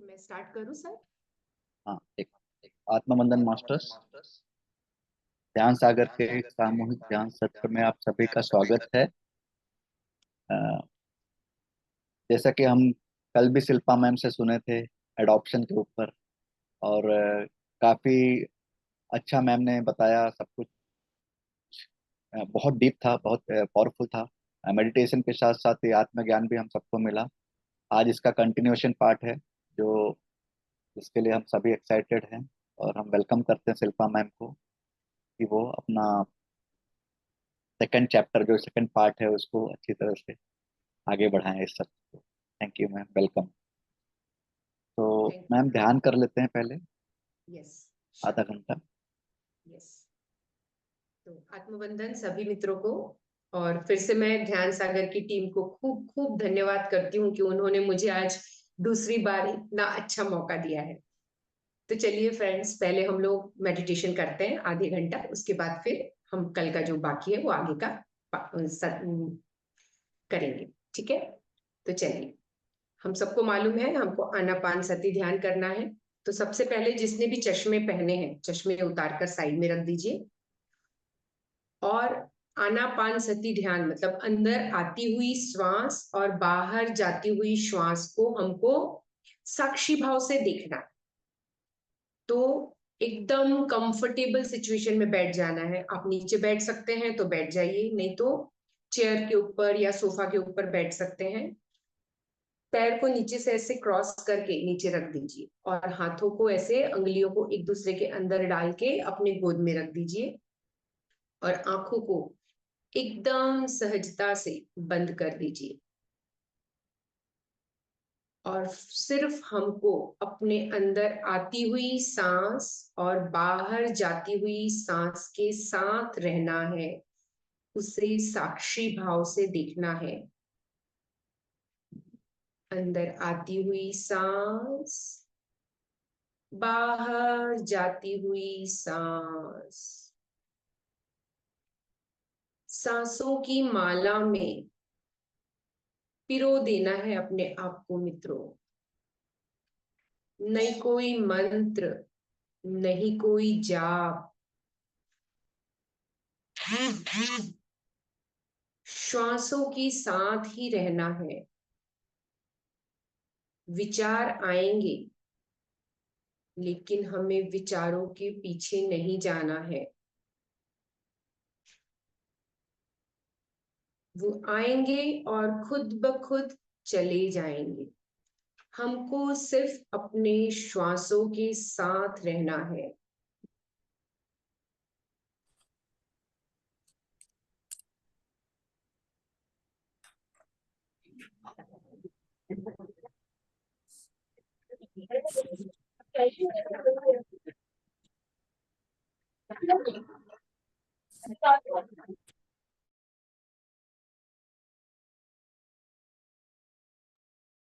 मैं स्टार्ट करूं सर? हाँ, एक आत्मबंधन मास्टर्स ध्यान सागर के सामूहिक ध्यान सत्र में आप सभी का स्वागत है। अ, जैसा कि हम कल भी शिल्पा मैम से सुने थे एडॉप्शन के ऊपर, और काफी अच्छा मैम ने बताया सब कुछ। बहुत डीप था, बहुत पावरफुल था। मेडिटेशन के साथ साथ ये आत्मज्ञान भी हम सबको मिला। आज इसका कंटिन्यूएशन पार्ट है, जो जिसके लिए हम सभी एक्साइटेड हैं। और हम वेलकम करते हैं शिल्पा मैम को कि वो अपना सेकंड चैप्टर, जो सेकंड पार्ट है, उसको अच्छी तरह से आगे बढ़ाएं इस सब को। Thank you ma'am, welcome. तो थैंक मैम यू। ध्यान कर लेते हैं पहले यस, आधा श्योर। घंटा। यस, तो आत्मबंधन सभी मित्रों को, और फिर से मैं ध्यान सागर की टीम को खूब खूब धन्यवाद करती हूँ कि उन्होंने मुझे आज दूसरी बार इतना अच्छा मौका दिया है। तो चलिए फ्रेंड्स, पहले हम लोग मेडिटेशन करते हैं आधे घंटा, उसके बाद फिर हम कल का जो बाकी है वो आगे का करेंगे। ठीक है? तो चलिए, हम सबको मालूम है हमको आनापान सती ध्यान करना है। तो सबसे पहले जिसने भी चश्मे पहने हैं, चश्मे उतार कर साइड में रख दीजिए। और आनापान सती ध्यान मतलब अंदर आती हुई श्वास और बाहर जाती हुई श्वास को हमको साक्षी भाव से देखना। तो एकदम कंफर्टेबल सिचुएशन में बैठ जाना है। आप नीचे बैठ सकते हैं तो बैठ जाइए, नहीं तो चेयर के ऊपर या सोफा के ऊपर बैठ सकते हैं। पैर को नीचे से ऐसे क्रॉस करके नीचे रख दीजिए और हाथों को ऐसे अंगुलियों को एक दूसरे के अंदर डाल के अपने गोद में रख दीजिए और आंखों को एकदम सहजता से बंद कर दीजिए। और सिर्फ हमको अपने अंदर आती हुई सांस और बाहर जाती हुई सांस के साथ रहना है, उसे साक्षी भाव से देखना है। अंदर आती हुई सांस, बाहर जाती हुई सांस, सांसों की माला में पिरो देना है अपने आप को मित्रों। नहीं कोई मंत्र, नहीं कोई जाप, श्वासों के साथ ही रहना है। विचार आएंगे, लेकिन हमें विचारों के पीछे नहीं जाना है। वो आएंगे और खुद ब खुद चले जाएंगे। हमको सिर्फ अपने श्वासों के साथ रहना है।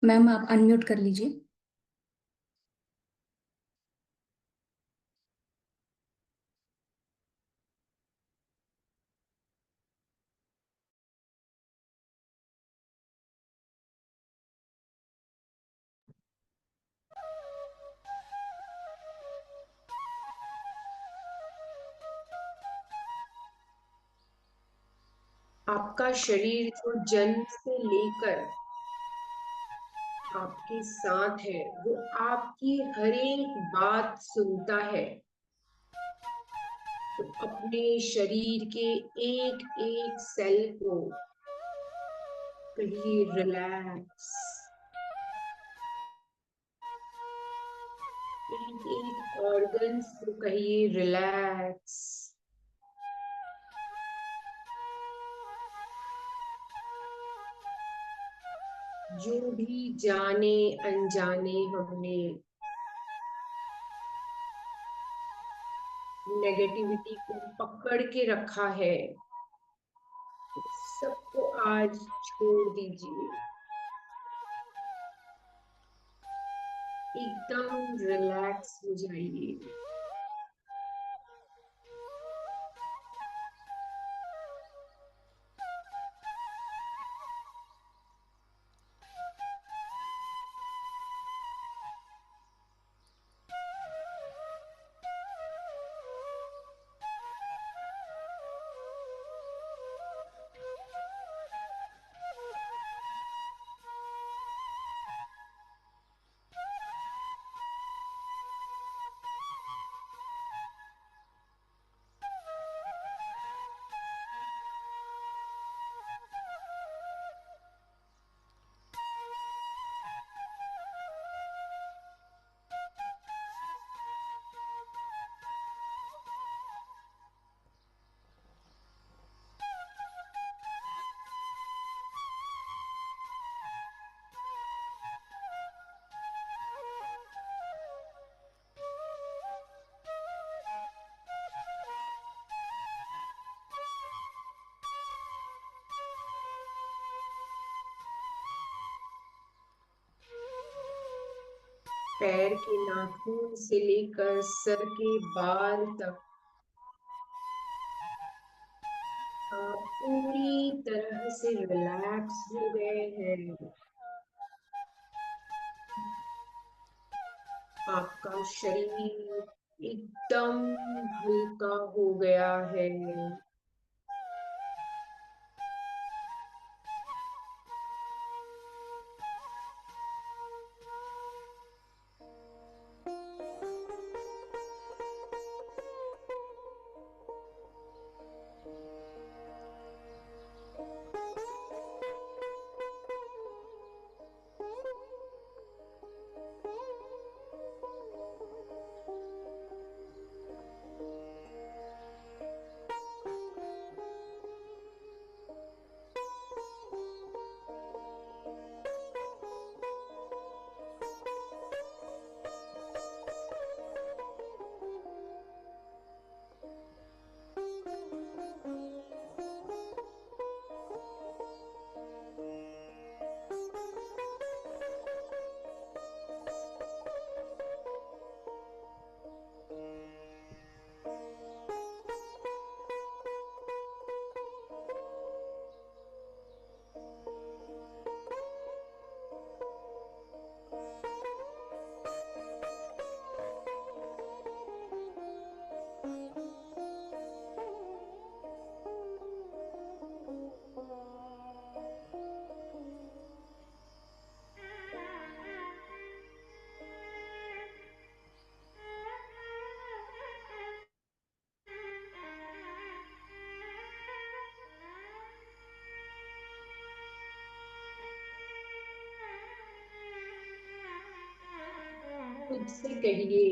मैम आप अनम्यूट कर लीजिए। आपका शरीर जो जन्म से लेकर आपके साथ है, वो आपकी हर एक बात सुनता है। तो अपने शरीर के एक एक सेल को कहिए रिलैक्स, एक एक ऑर्गन्स को कहिए रिलैक्स। जो भी जाने अनजाने हमने नेगेटिविटी को पकड़ के रखा है, सबको आज छोड़ दीजिए। एकदम रिलैक्स हो जाइए। पैर के नाखून से लेकर सर के बाल तक आप पूरी तरह से रिलैक्स हो गए हैं। आपका शरीर एकदम हल्का हो गया है। खुद से कहिए,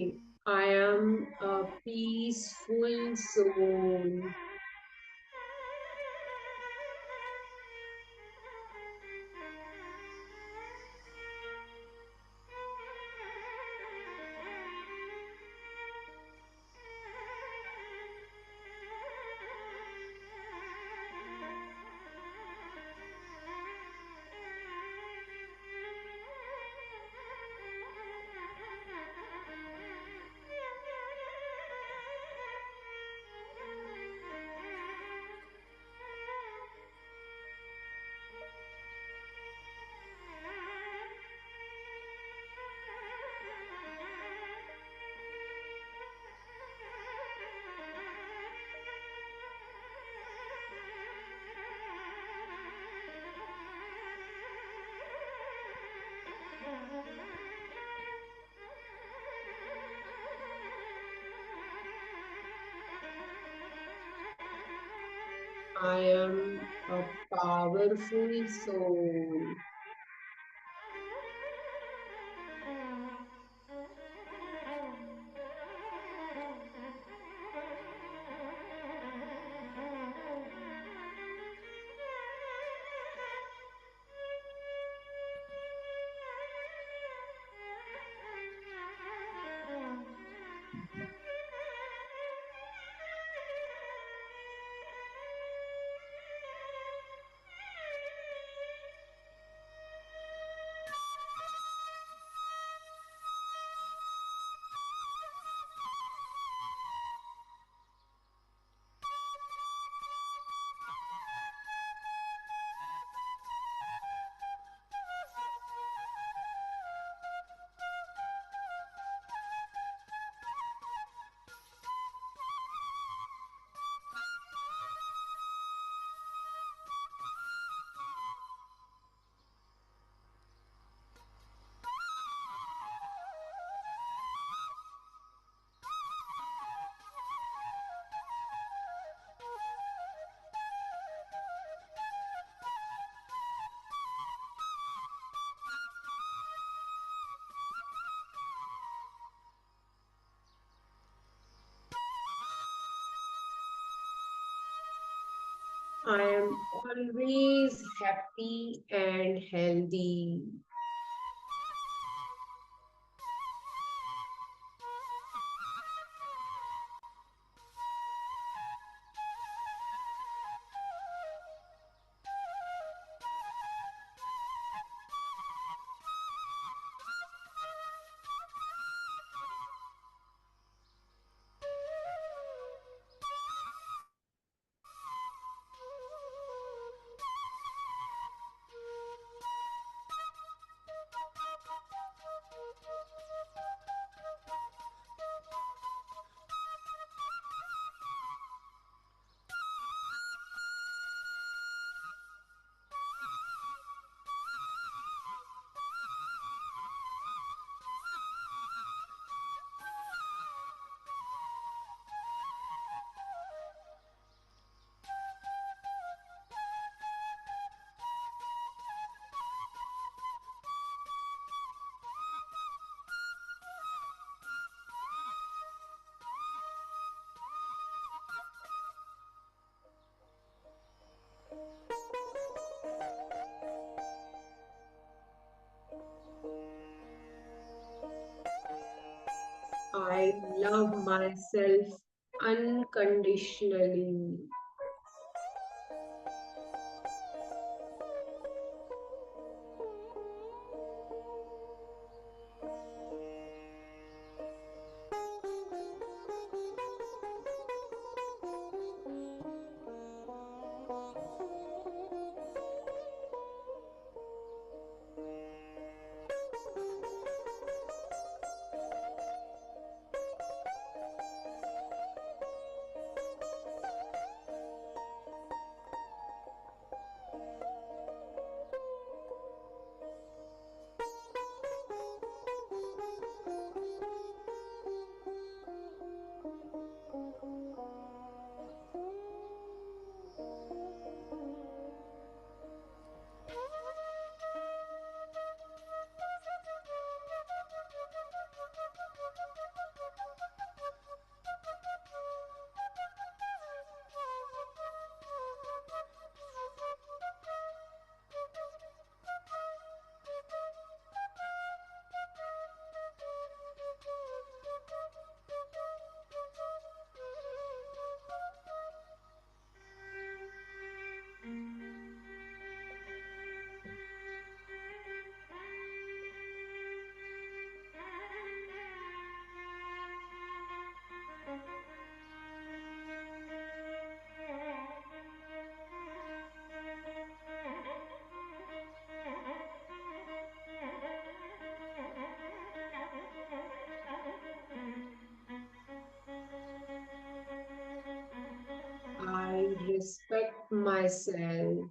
I am a peaceful soul. I am a powerful soul. I am always happy and healthy. love myself unconditionally. I respect myself.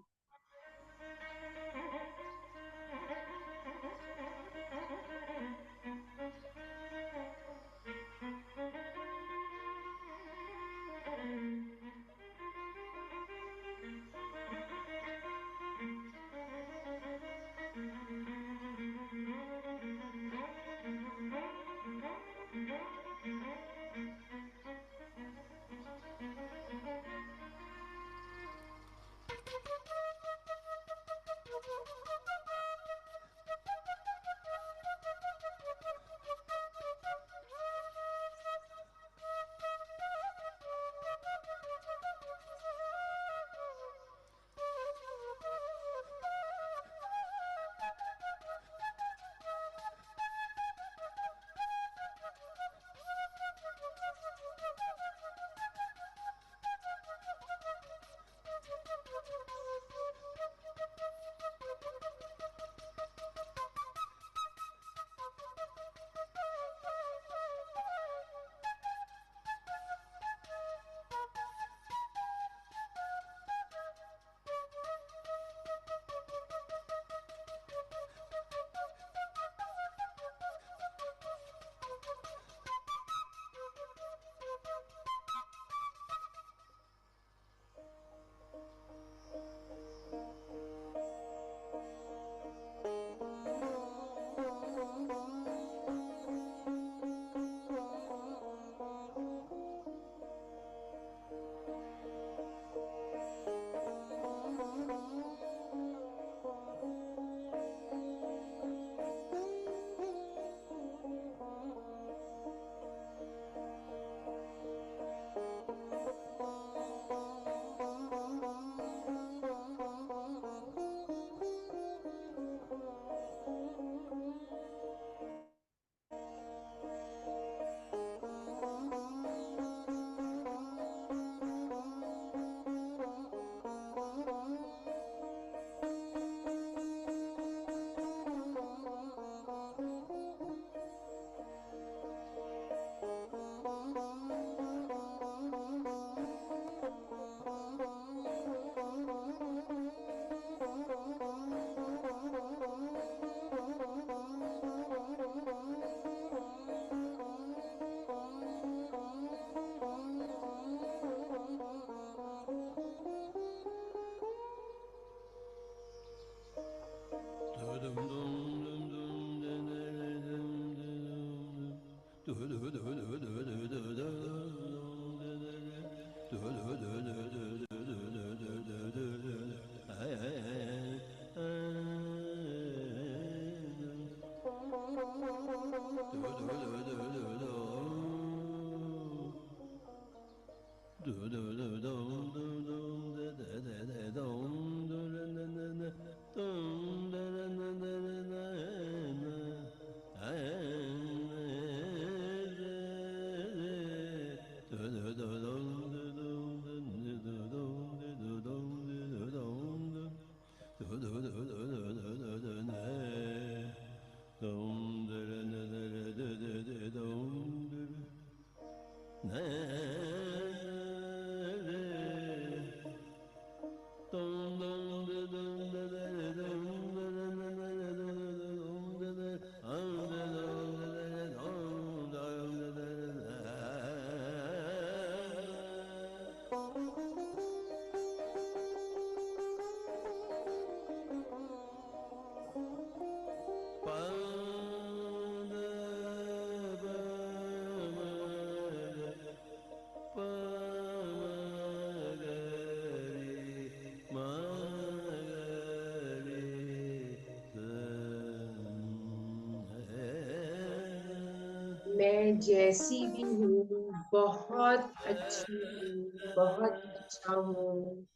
मैं जैसी भी हूँ बहुत अच्छी हूँ, बहुत अच्छा हूँ।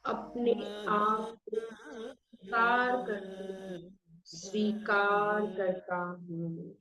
अपने आप को स्वीकार करती हूँ, स्वीकार करता हूँ।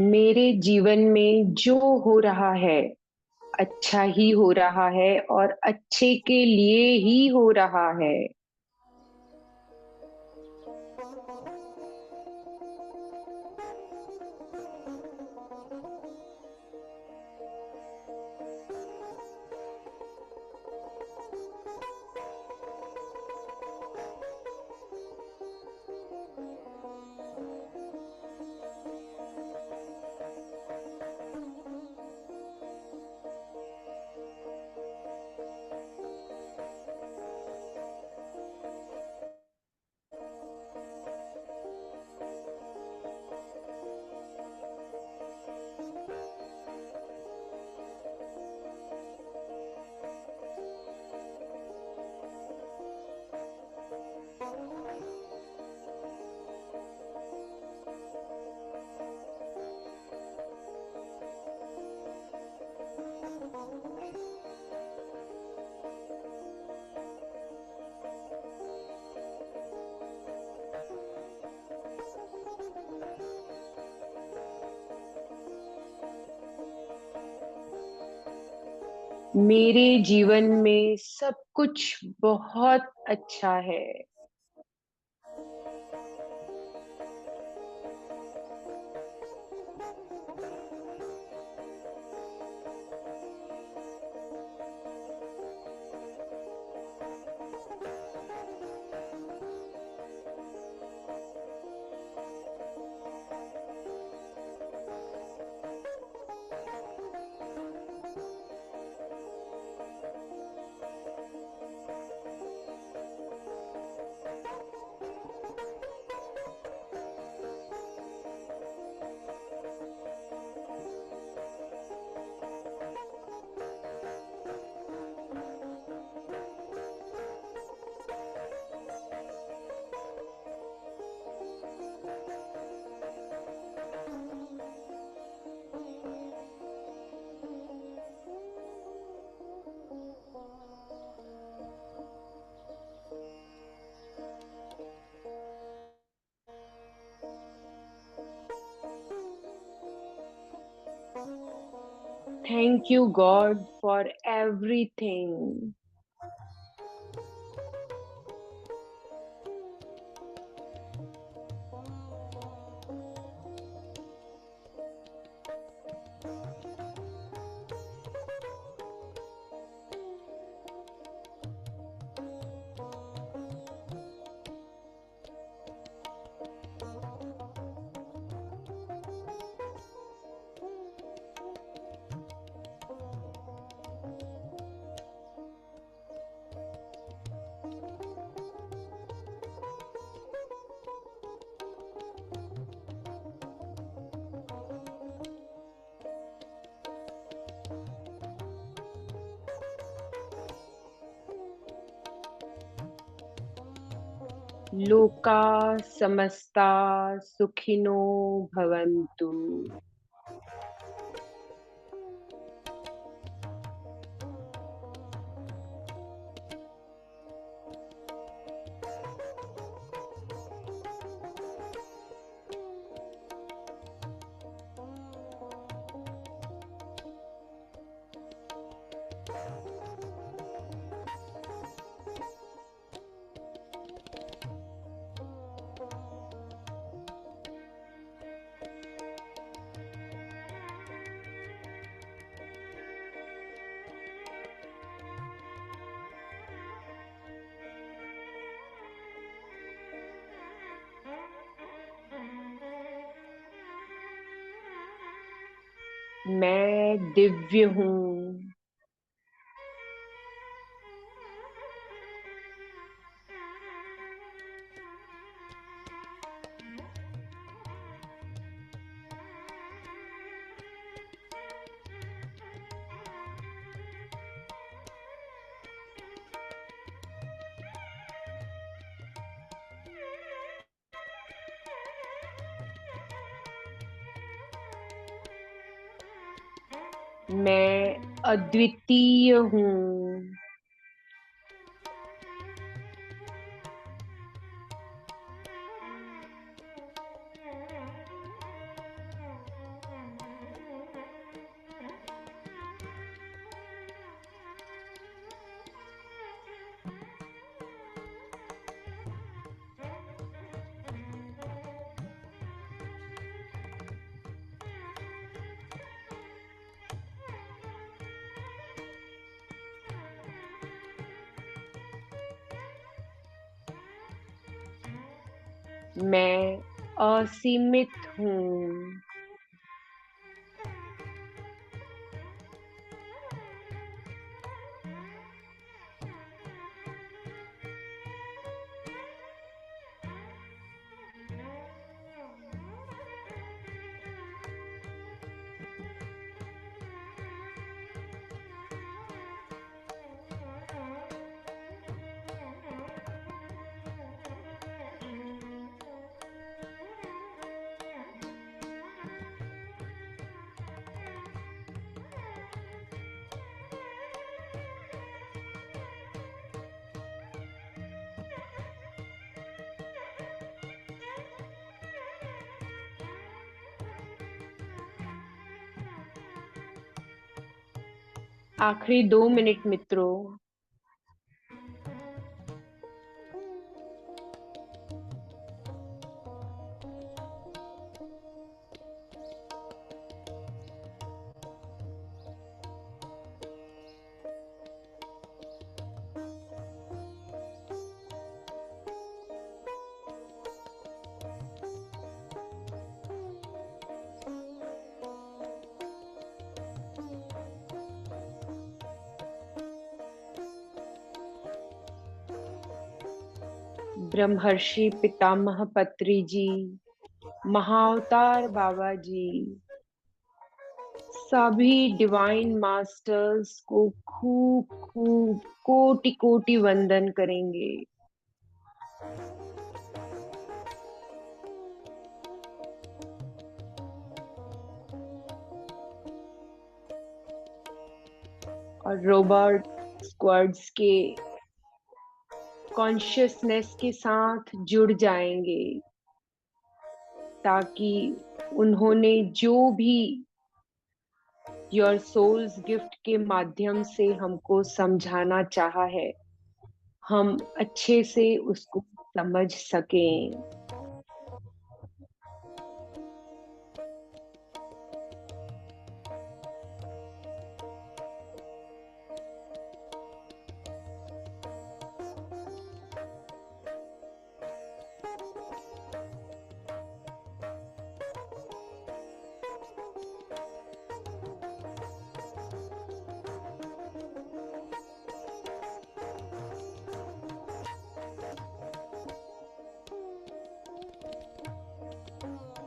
मेरे जीवन में जो हो रहा है अच्छा ही हो रहा है और अच्छे के लिए ही हो रहा है। मेरे जीवन में सब कुछ बहुत अच्छा है। Thank you, God, for everything. लोका समस्ता सुखिनो भवन्तु। मैं दिव्य हूँ। मैं अद्वितीय हूँ। मैं असीमित हूँ। आखिरी 2 मिनट मित्रों। ब्रह्मर्षि पितामह पत्री जी, महाअवतार बाबा जी, सभी डिवाइन मास्टर्स को खूब खूब कोटि कोटि वंदन करेंगे। और रोबोट स्क्वाड्स के कॉन्शियसनेस के साथ जुड़ जाएंगे, ताकि उन्होंने जो भी योर सोल्स गिफ्ट के माध्यम से हमको समझाना चाहा है, हम अच्छे से उसको समझ सकें।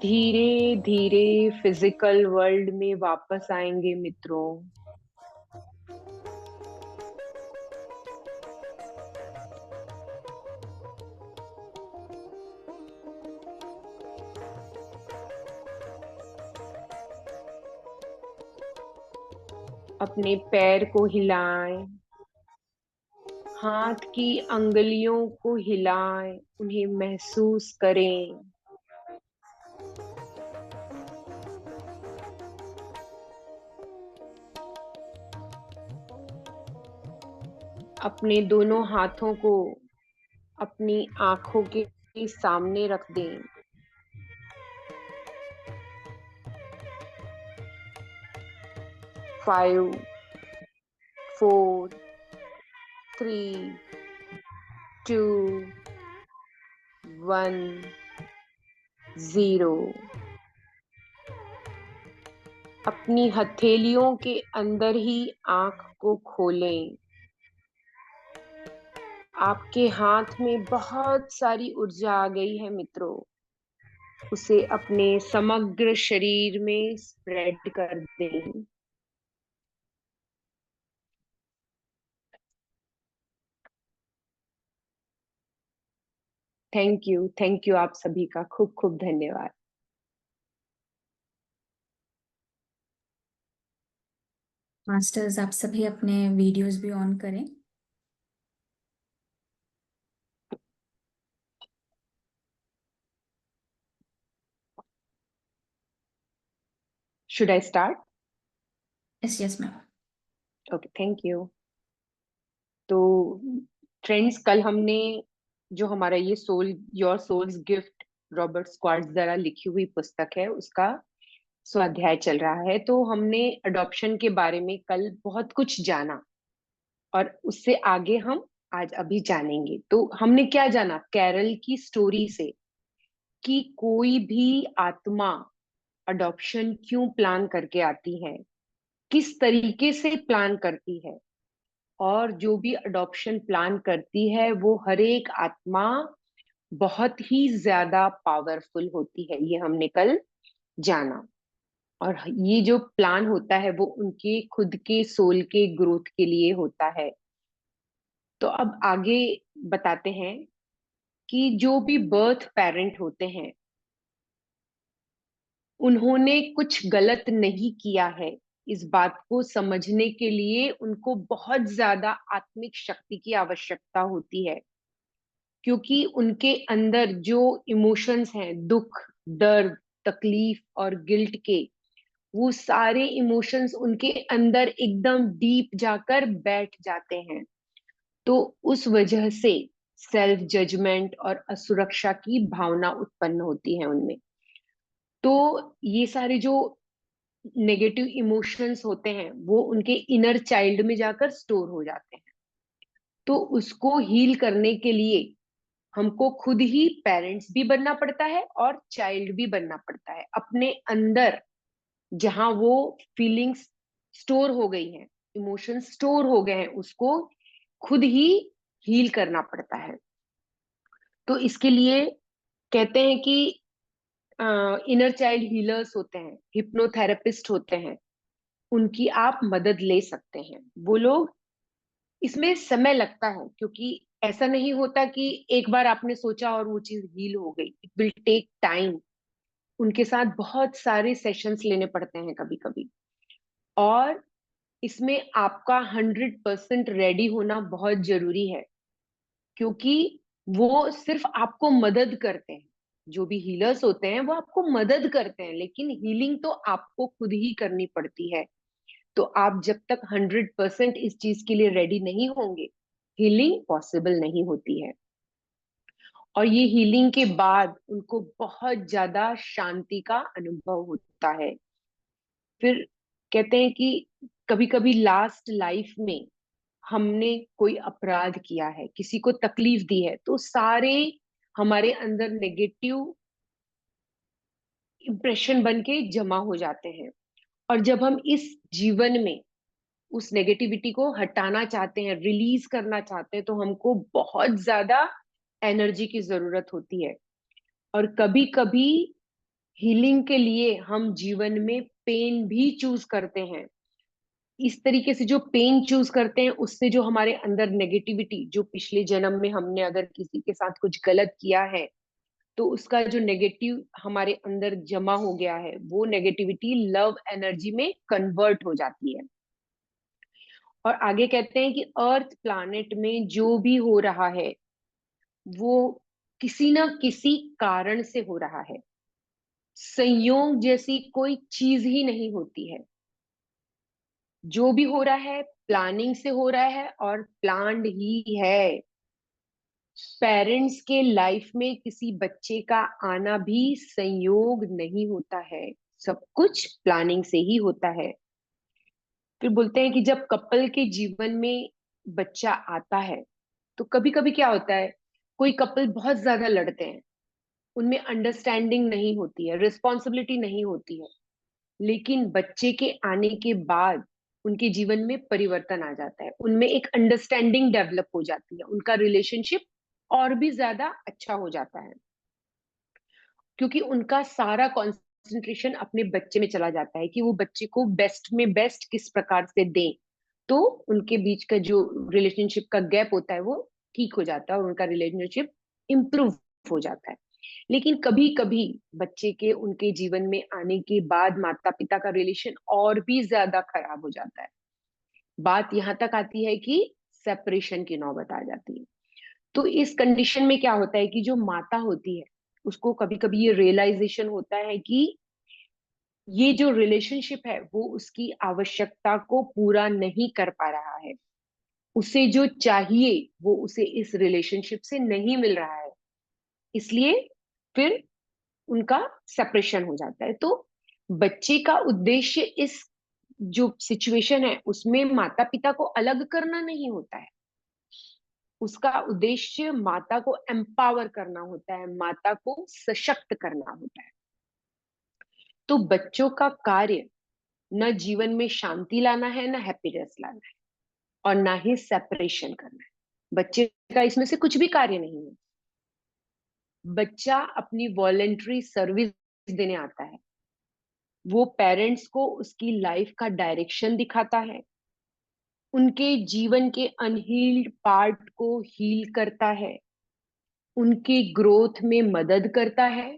धीरे धीरे फिजिकल वर्ल्ड में वापस आएंगे मित्रों। अपने पैर को हिलाएं, हाथ की अंगुलियों को हिलाएं, उन्हें महसूस करें। अपने दोनों हाथों को अपनी आंखों के सामने रख दें। 5, 4, 3, 2, 1, 0। अपनी हथेलियों के अंदर ही आंख को खोलें। आपके हाथ में बहुत सारी ऊर्जा आ गई है मित्रों, उसे अपने समग्र शरीर में स्प्रेड कर दें। थैंक यू आप सभी का खूब खूब धन्यवाद। मास्टर्स, आप सभी अपने वीडियोस भी ऑन करें। Should I start? Yes yes ma'am. Okay, thank you. तो फ्रेंड्स, कल हमने जो हमारा ये योर सोल्स गिफ्ट रॉबर्ट स्क्वार्ट्ज द्वारा लिखी हुई पुस्तक है, उसका स्वाध्याय चल रहा है। तो हमने अडॉप्शन के बारे में कल बहुत कुछ जाना, और उससे आगे हम आज अभी जानेंगे। तो हमने क्या जाना कैरल की स्टोरी से, कि कोई भी आत्मा अडॉप्शन क्यों प्लान करके आती है, किस तरीके से प्लान करती है, और जो भी अडॉप्शन प्लान करती है वो हर एक आत्मा बहुत ही ज्यादा पावरफुल होती है, ये हमने कल जाना। और ये जो प्लान होता है वो उनके खुद के सोल के ग्रोथ के लिए होता है। तो अब आगे बताते हैं कि जो भी बर्थ पेरेंट होते हैं, उन्होंने कुछ गलत नहीं किया है, इस बात को समझने के लिए उनको बहुत ज्यादा आत्मिक शक्ति की आवश्यकता होती है। क्योंकि उनके अंदर जो इमोशंस हैं, दुख, दर्द, तकलीफ और गिल्ट के, वो सारे इमोशंस उनके अंदर एकदम डीप जाकर बैठ जाते हैं। तो उस वजह से सेल्फ जजमेंट और असुरक्षा की भावना उत्पन्न होती है उनमें। तो ये सारे जो नेगेटिव इमोशंस होते हैं वो उनके इनर चाइल्ड में जाकर स्टोर हो जाते हैं। तो उसको हील करने के लिए हमको खुद ही पेरेंट्स भी बनना पड़ता है और चाइल्ड भी बनना पड़ता है। अपने अंदर जहां वो फीलिंग्स स्टोर हो गई हैं, इमोशंस स्टोर हो गए हैं, उसको खुद ही हील करना पड़ता है। तो इसके लिए कहते हैं कि इनर चाइल्ड हीलर्स होते हैं, हिप्नोथेरेपिस्ट होते हैं, उनकी आप मदद ले सकते हैं। वो लोग, इसमें समय लगता है क्योंकि ऐसा नहीं होता कि एक बार आपने सोचा और वो चीज हील हो गई। It will take time. उनके साथ बहुत सारे सेशंस लेने पड़ते हैं कभी कभी। और इसमें आपका 100% रेडी होना बहुत जरूरी है, क्योंकि वो सिर्फ आपको मदद करते हैं। जो भी हीलर्स होते हैं वो आपको मदद करते हैं, लेकिन हीलिंग तो आपको खुद ही करनी पड़ती है। तो आप जब तक 100% इस चीज के लिए रेडी नहीं होंगे, हीलिंग पॉसिबल नहीं होती है। और ये हीलिंग के बाद उनको बहुत ज्यादा शांति का अनुभव होता है। फिर कहते हैं कि कभी कभी लास्ट लाइफ में हमने कोई अपराध किया है, किसी को तकलीफ दी है, तो सारे हमारे अंदर नेगेटिव इंप्रेशन बन के जमा हो जाते हैं। और जब हम इस जीवन में उस नेगेटिविटी को हटाना चाहते हैं, रिलीज करना चाहते हैं, तो हमको बहुत ज्यादा एनर्जी की जरूरत होती है। और कभी कभी हीलिंग के लिए हम जीवन में पेन भी चूज करते हैं। इस तरीके से जो पेन चूज करते हैं, उससे जो हमारे अंदर नेगेटिविटी, जो पिछले जन्म में हमने अगर किसी के साथ कुछ गलत किया है, तो उसका जो नेगेटिव हमारे अंदर जमा हो गया है, वो नेगेटिविटी लव एनर्जी में कन्वर्ट हो जाती है। और आगे कहते हैं कि अर्थ प्लैनेट में जो भी हो रहा है वो किसी ना किसी कारण से हो रहा है। संयोग जैसी कोई चीज ही नहीं होती है। जो भी हो रहा है प्लानिंग से हो रहा है और प्लान्ड ही है। पेरेंट्स के लाइफ में किसी बच्चे का आना भी संयोग नहीं होता है, सब कुछ प्लानिंग से ही होता है। फिर बोलते हैं कि जब कपल के जीवन में बच्चा आता है, तो कभी कभी क्या होता है, कोई कपल बहुत ज्यादा लड़ते हैं, उनमें अंडरस्टैंडिंग नहीं होती है, रिस्पॉन्सिबिलिटी नहीं होती है। लेकिन बच्चे के आने के बाद उनके जीवन में परिवर्तन आ जाता है, उनमें एक अंडरस्टैंडिंग डेवलप हो जाती है, उनका रिलेशनशिप और भी ज्यादा अच्छा हो जाता है, क्योंकि उनका सारा कंसंट्रेशन अपने बच्चे में चला जाता है कि वो बच्चे को बेस्ट में बेस्ट किस प्रकार से दें। तो उनके बीच का जो रिलेशनशिप का गैप होता है वो ठीक हो जाता है और उनका रिलेशनशिप इम्प्रूव हो जाता है। लेकिन कभी कभी बच्चे के उनके जीवन में आने के बाद माता पिता का रिलेशन और भी ज्यादा खराब हो जाता है। बात यहाँ तक आती है कि सेपरेशन की नौबत आ जाती है। तो इस कंडीशन में क्या होता है कि जो माता होती है, उसको कभी कभी ये रियलाइजेशन होता है कि ये जो रिलेशनशिप है वो उसकी आवश्यकता को पूरा नहीं कर पा रहा है। उसे जो चाहिए वो उसे इस रिलेशनशिप से नहीं मिल रहा है, इसलिए फिर उनका सेपरेशन हो जाता है। तो बच्चे का उद्देश्य इस जो सिचुएशन है उसमें माता पिता को अलग करना नहीं होता है। उसका उद्देश्य माता को एम्पावर करना होता है, माता को सशक्त करना होता है। तो बच्चों का कार्य न जीवन में शांति लाना है, न हैप्पीनेस लाना है, और ना ही सेपरेशन करना है। बच्चे का इसमें से कुछ भी कार्य नहीं है। बच्चा अपनी वॉलेंट्री सर्विस देने आता है। वो पेरेंट्स को उसकी लाइफ का डायरेक्शन दिखाता है, उनके जीवन के अनहील्ड पार्ट को हील करता है, उनके ग्रोथ में मदद करता है,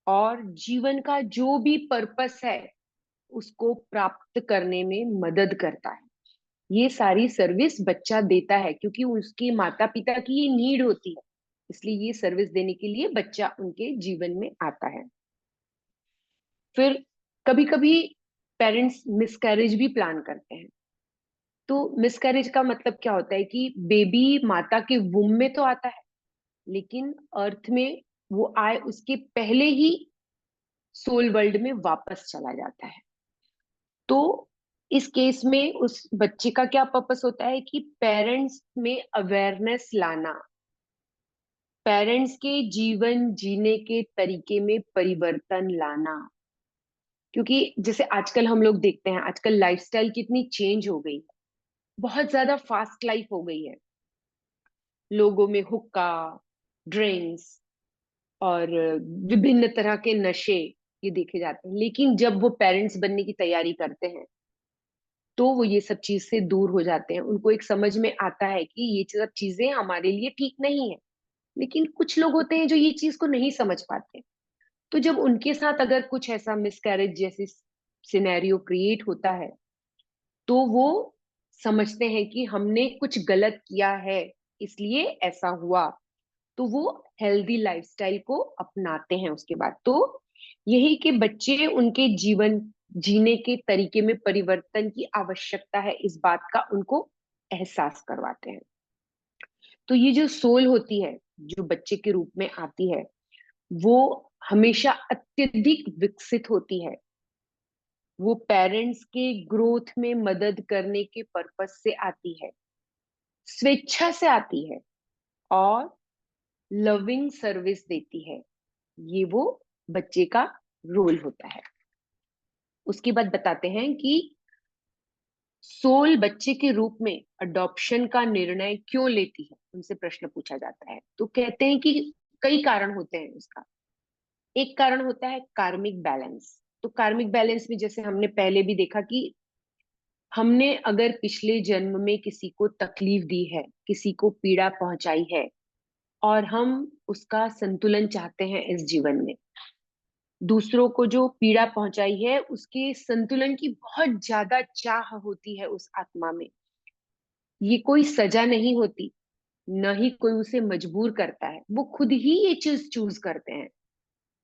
और जीवन का जो भी पर्पस है उसको प्राप्त करने में मदद करता है। ये सारी सर्विस बच्चा देता है क्योंकि उसके माता पिता की ये नीड होती है, इसलिए ये सर्विस देने के लिए बच्चा उनके जीवन में आता है। फिर कभी कभी पेरेंट्स मिसकैरेज भी प्लान करते हैं। तो मिसकैरेज का मतलब क्या होता है कि बेबी माता के वुम में तो आता है, लेकिन अर्थ में वो आए उसके पहले ही सोल वर्ल्ड में वापस चला जाता है। तो इस केस में उस बच्चे का क्या पर्पस होता है कि पेरेंट्स में अवेयरनेस लाना, पेरेंट्स के जीवन जीने के तरीके में परिवर्तन लाना। क्योंकि जैसे आजकल हम लोग देखते हैं, आजकल लाइफस्टाइल कितनी चेंज हो गई है, बहुत ज्यादा फास्ट लाइफ हो गई है। लोगों में हुक्का, ड्रिंक्स और विभिन्न तरह के नशे ये देखे जाते हैं। लेकिन जब वो पेरेंट्स बनने की तैयारी करते हैं तो वो ये सब चीज से दूर हो जाते हैं। उनको एक समझ में आता है कि ये सब चीजें हमारे लिए ठीक नहीं है। लेकिन कुछ लोग होते हैं जो ये चीज को नहीं समझ पाते। तो जब उनके साथ अगर कुछ ऐसा मिसकैरेज जैसी सिनेरियो क्रिएट होता है तो वो समझते हैं कि हमने कुछ गलत किया है, इसलिए ऐसा हुआ। तो वो हेल्दी लाइफस्टाइल को अपनाते हैं उसके बाद। तो यही कि बच्चे उनके जीवन जीने के तरीके में परिवर्तन की आवश्यकता है, इस बात का उनको एहसास करवाते हैं। तो ये जो सोल होती है जो बच्चे के रूप में आती है, वो हमेशा अत्यधिक विकसित होती है। वो पेरेंट्स के ग्रोथ में मदद करने के पर्पस से आती है, स्वेच्छा से आती है और लविंग सर्विस देती है। ये वो बच्चे का रोल होता है। उसके बाद बताते हैं कि सोल बच्चे के रूप में अडॉप्शन का निर्णय क्यों लेती है, उनसे प्रश्न पूछा जाता है। तो कहते हैं कि कई कारण होते हैं उसका। एक कारण होता है कार्मिक बैलेंस। तो कार्मिक बैलेंस में जैसे हमने पहले भी देखा कि हमने अगर पिछले जन्म में किसी को तकलीफ दी है, किसी को पीड़ा पहुंचाई है, और हम उसका संतुलन चाहते हैं इस जीवन में, दूसरों को जो पीड़ा पहुंचाई है उसके संतुलन की बहुत ज्यादा चाह होती है उस आत्मा में। ये कोई सजा नहीं होती, न ही कोई उसे मजबूर करता है, वो खुद ही ये चीज चूज करते हैं।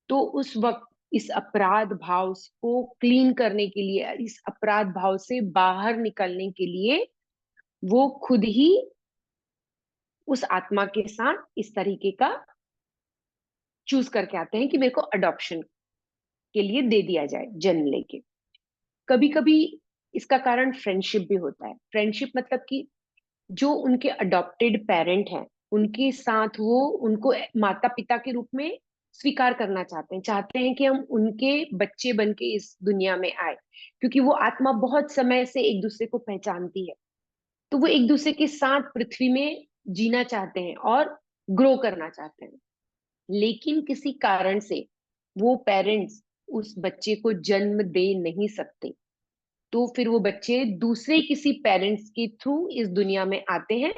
तो उस वक्त इस अपराध भाव को क्लीन करने के लिए, इस अपराध भाव से बाहर निकलने के लिए वो खुद ही उस आत्मा के साथ इस तरीके का चूज करके आते हैं कि मेरे को अडॉप्शन के लिए दे दिया जाए जन्म लेके। कभी कभी इसका कारण फ्रेंडशिप भी होता है। फ्रेंडशिप मतलब कि जो उनके अडॉप्टेड पेरेंट हैं उनके साथ वो उनको माता पिता के रूप में स्वीकार करना चाहते हैं, चाहते हैं कि हम उनके बच्चे बन के इस दुनिया में आए। क्योंकि वो आत्मा बहुत समय से एक दूसरे को पहचानती है, तो वो एक दूसरे के साथ पृथ्वी में जीना चाहते हैं और ग्रो करना चाहते हैं। लेकिन किसी कारण से वो पेरेंट्स उस बच्चे को जन्म दे नहीं सकते। तो फिर वो बच्चे दूसरे किसी पेरेंट्स के थ्रू इस दुनिया में आते हैं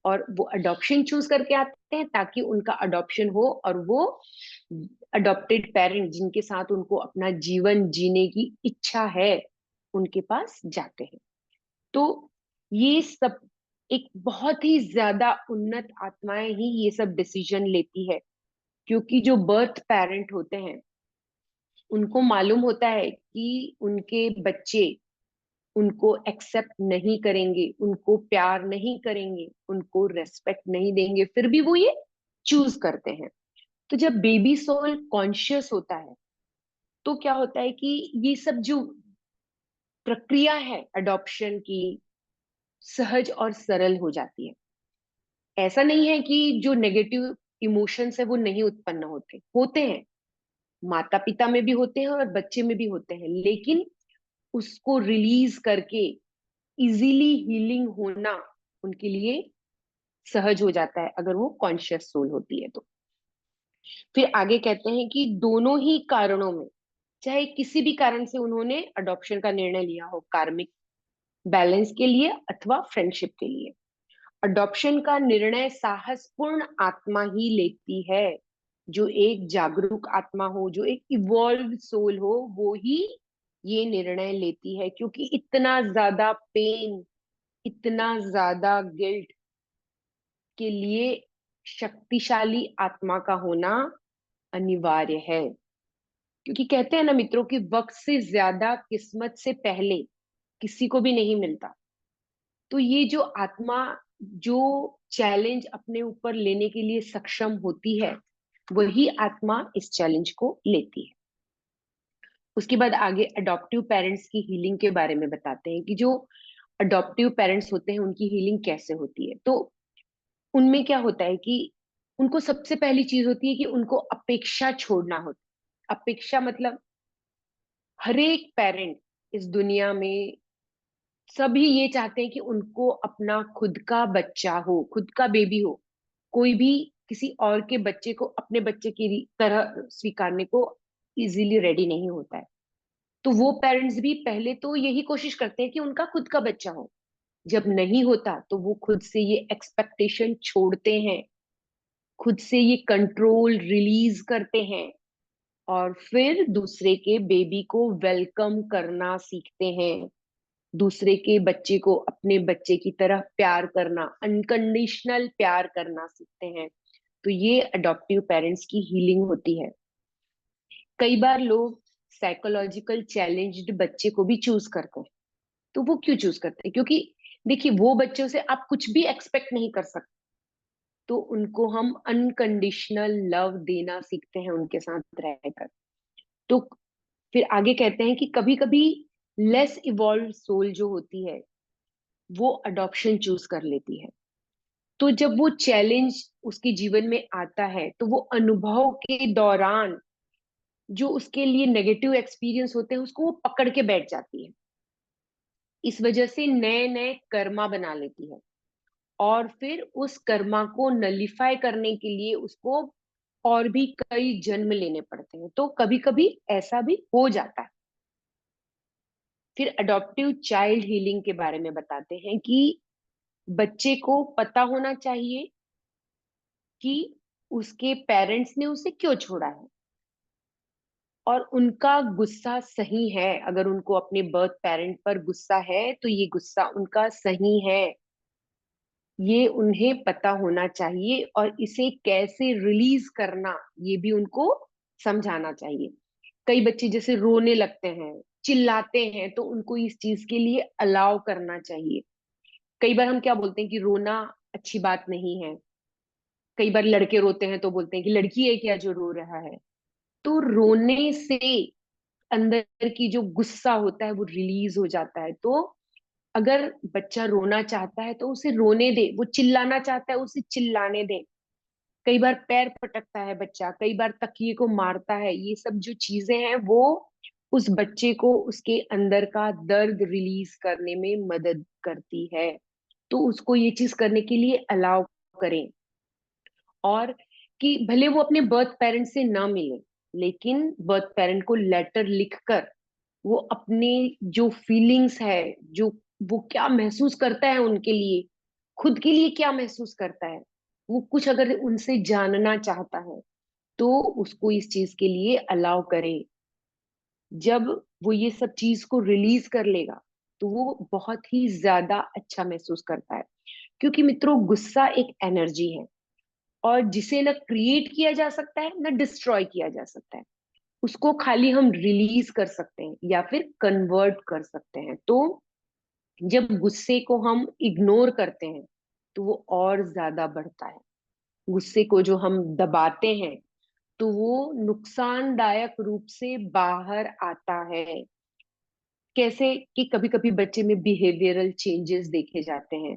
और वो अडॉप्शन चूज करके आते हैं ताकि उनका अडॉप्शन हो और वो अडॉप्टेड पेरेंट जिनके साथ उनको अपना जीवन जीने की इच्छा है उनके पास जाते हैं। तो ये सब एक बहुत ही ज्यादा उन्नत आत्माएं ही ये सब डिसीजन लेती है। क्योंकि जो बर्थ पेरेंट होते हैं उनको मालूम होता है कि उनके बच्चे उनको एक्सेप्ट नहीं करेंगे, उनको प्यार नहीं करेंगे, उनको रेस्पेक्ट नहीं देंगे, फिर भी वो ये चूज करते हैं। तो जब बेबी सोल कॉन्शियस होता है तो क्या होता है कि ये सब जो प्रक्रिया है अडॉप्शन की सहज और सरल हो जाती है। ऐसा नहीं है कि जो नेगेटिव इमोशंस है वो नहीं उत्पन्न होते, होते हैं, माता पिता में भी होते हैं और बच्चे में भी होते हैं। लेकिन उसको रिलीज करके इजीली हीलिंग होना उनके लिए सहज हो जाता है अगर वो कॉन्शियस सोल होती है तो। फिर आगे कहते हैं कि दोनों ही कारणों में, चाहे किसी भी कारण से उन्होंने अडॉप्शन का निर्णय लिया हो, कार्मिक बैलेंस के लिए अथवा फ्रेंडशिप के लिए, अडॉप्शन का निर्णय साहसपूर्ण आत्मा ही लेती है। जो एक जागरूक आत्मा हो, जो एक इवॉल्व सोल हो, वो ही ये निर्णय लेती है। क्योंकि इतना ज्यादा पेन, इतना ज्यादा गिल्ट के लिए शक्तिशाली आत्मा का होना अनिवार्य है। क्योंकि कहते हैं ना मित्रों कि वक्त से ज्यादा किस्मत से पहले किसी को भी नहीं मिलता। तो ये जो आत्मा जो चैलेंज अपने ऊपर लेने के लिए सक्षम होती है, वही आत्मा इस चैलेंज को लेती है। उसके बाद आगे अडॉप्टिव पेरेंट्स की हीलिंग के बारे में बताते हैं कि जो अडॉप्टिव पेरेंट्स होते हैं उनकी हीलिंग कैसे होती है। तो उनमें क्या होता है कि उनको सबसे पहली चीज होती है कि उनको अपेक्षा छोड़ना होता है। अपेक्षा मतलब हर एक पेरेंट इस दुनिया में सभी ये चाहते हैं कि उनको अपना खुद का बच्चा हो, खुद का बेबी हो। कोई भी किसी और के बच्चे को अपने बच्चे की तरह स्वीकारने को इजीली रेडी नहीं होता है। तो वो पेरेंट्स भी पहले तो यही कोशिश करते हैं कि उनका खुद का बच्चा हो। जब नहीं होता तो वो खुद से ये एक्सपेक्टेशन छोड़ते हैं, खुद से ये कंट्रोल रिलीज करते हैं, और फिर दूसरे के बेबी को वेलकम करना सीखते हैं, दूसरे के बच्चे को अपने बच्चे की तरह प्यार करना, अनकंडीशनल प्यार करना सीखते हैं। तो ये अडॉप्टिव पेरेंट्स की हीलिंग होती है। कई बार लोग साइकोलॉजिकल चैलेंज्ड बच्चे को भी चूज करते हैं। तो वो क्यों चूज करते हैं? क्योंकि देखिए, वो बच्चों से आप कुछ भी एक्सपेक्ट नहीं कर सकते, तो उनको हम अनकंडीशनल लव देना सीखते हैं उनके साथ रहकर। तो फिर आगे कहते हैं कि कभी कभी लेस इवॉल्व सोल जो होती है वो अडॉप्शन चूज कर लेती है। तो जब वो चैलेंज उसके जीवन में आता है तो वो अनुभव के दौरान जो उसके लिए नेगेटिव एक्सपीरियंस होते हैं उसको वो पकड़ के बैठ जाती है। इस वजह से नए नए कर्मा बना लेती है, और फिर उस कर्मा को नलिफाई करने के लिए उसको और भी कई जन्म लेने पड़ते हैं। तो कभी कभी ऐसा भी हो जाता है। फिर अडॉप्टिव चाइल्ड हीलिंग के बारे में बताते हैं कि बच्चे को पता होना चाहिए कि उसके पेरेंट्स ने उसे क्यों छोड़ा है, और उनका गुस्सा सही है। अगर उनको अपने बर्थ पेरेंट पर गुस्सा है तो ये गुस्सा उनका सही है, ये उन्हें पता होना चाहिए, और इसे कैसे रिलीज करना ये भी उनको समझाना चाहिए। कई बच्चे जैसे रोने लगते हैं, चिल्लाते हैं, तो उनको इस चीज के लिए अलाउ करना चाहिए। कई बार हम क्या बोलते हैं कि रोना अच्छी बात नहीं है। कई बार लड़के रोते हैं तो बोलते हैं कि लड़की है क्या जो रो रहा है। तो रोने से अंदर की जो गुस्सा होता है वो रिलीज हो जाता है। तो अगर बच्चा रोना चाहता है तो उसे रोने दे, वो चिल्लाना चाहता है उसे चिल्लाने दे। कई बार पैर पटकता है बच्चा, कई बार तकिए को मारता है, ये सब जो चीजें हैं वो उस बच्चे को उसके अंदर का दर्द रिलीज करने में मदद करती है। तो उसको ये चीज करने के लिए अलाउ करें। और कि भले वो अपने बर्थ पेरेंट से ना मिले, लेकिन बर्थ पेरेंट को लेटर लिखकर वो अपने जो फीलिंग्स है, जो वो क्या महसूस करता है उनके लिए, खुद के लिए क्या महसूस करता है, वो कुछ अगर उनसे जानना चाहता है तो उसको इस चीज के लिए अलाउ करें। जब वो ये सब चीज को रिलीज कर लेगा तो वो बहुत ही ज्यादा अच्छा महसूस करता है। क्योंकि मित्रों, गुस्सा एक एनर्जी है, और जिसे न क्रिएट किया जा सकता है न डिस्ट्रॉय किया जा सकता है। उसको खाली हम रिलीज कर सकते हैं या फिर कन्वर्ट कर सकते हैं। तो जब गुस्से को हम इग्नोर करते हैं तो वो और ज्यादा बढ़ता है। गुस्से को जो हम दबाते हैं तो वो नुकसानदायक रूप से बाहर आता है। कैसे कि कभी कभी बच्चे में बिहेवियरल चेंजेस देखे जाते हैं,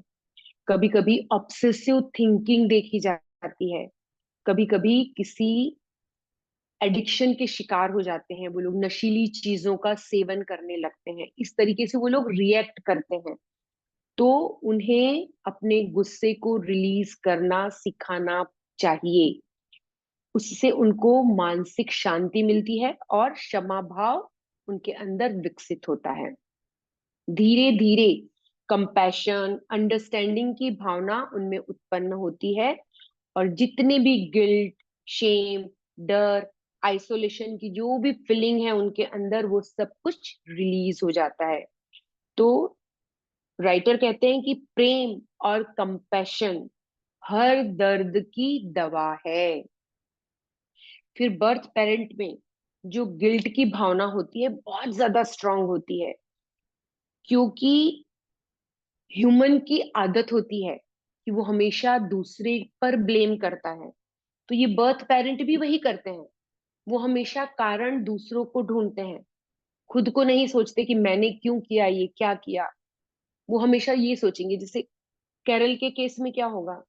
कभी कभी ऑब्सेसिव थिंकिंग देखी जाती है, कभी कभी किसी एडिक्शन के शिकार हो जाते हैं, वो लोग नशीली चीजों का सेवन करने लगते हैं, इस तरीके से वो लोग रिएक्ट करते हैं। तो उन्हें अपने गुस्से को रिलीज करना सिखाना चाहिए। उससे उनको मानसिक शांति मिलती है और क्षमा भाव उनके अंदर विकसित होता है। धीरे धीरे कंपैशन, अंडरस्टैंडिंग की भावना उनमें उत्पन्न होती है, और जितने भी गिल्ट, शेम, डर, आइसोलेशन की जो भी फीलिंग है उनके अंदर, वो सब कुछ रिलीज हो जाता है। तो राइटर कहते हैं कि प्रेम और कंपैशन हर दर्द की दवा है। फिर बर्थ पेरेंट में जो गिल्ट की भावना होती है बहुत ज्यादा स्ट्रांग होती है, क्योंकि ह्यूमन की आदत होती है कि वो हमेशा दूसरे पर ब्लेम करता है। तो ये बर्थ पेरेंट भी वही करते हैं, वो हमेशा कारण दूसरों को ढूंढते हैं, खुद को नहीं सोचते कि मैंने क्यों किया, ये क्या किया। वो हमेशा ये सोचेंगे, जैसे कैरल के केस में क्या होगा,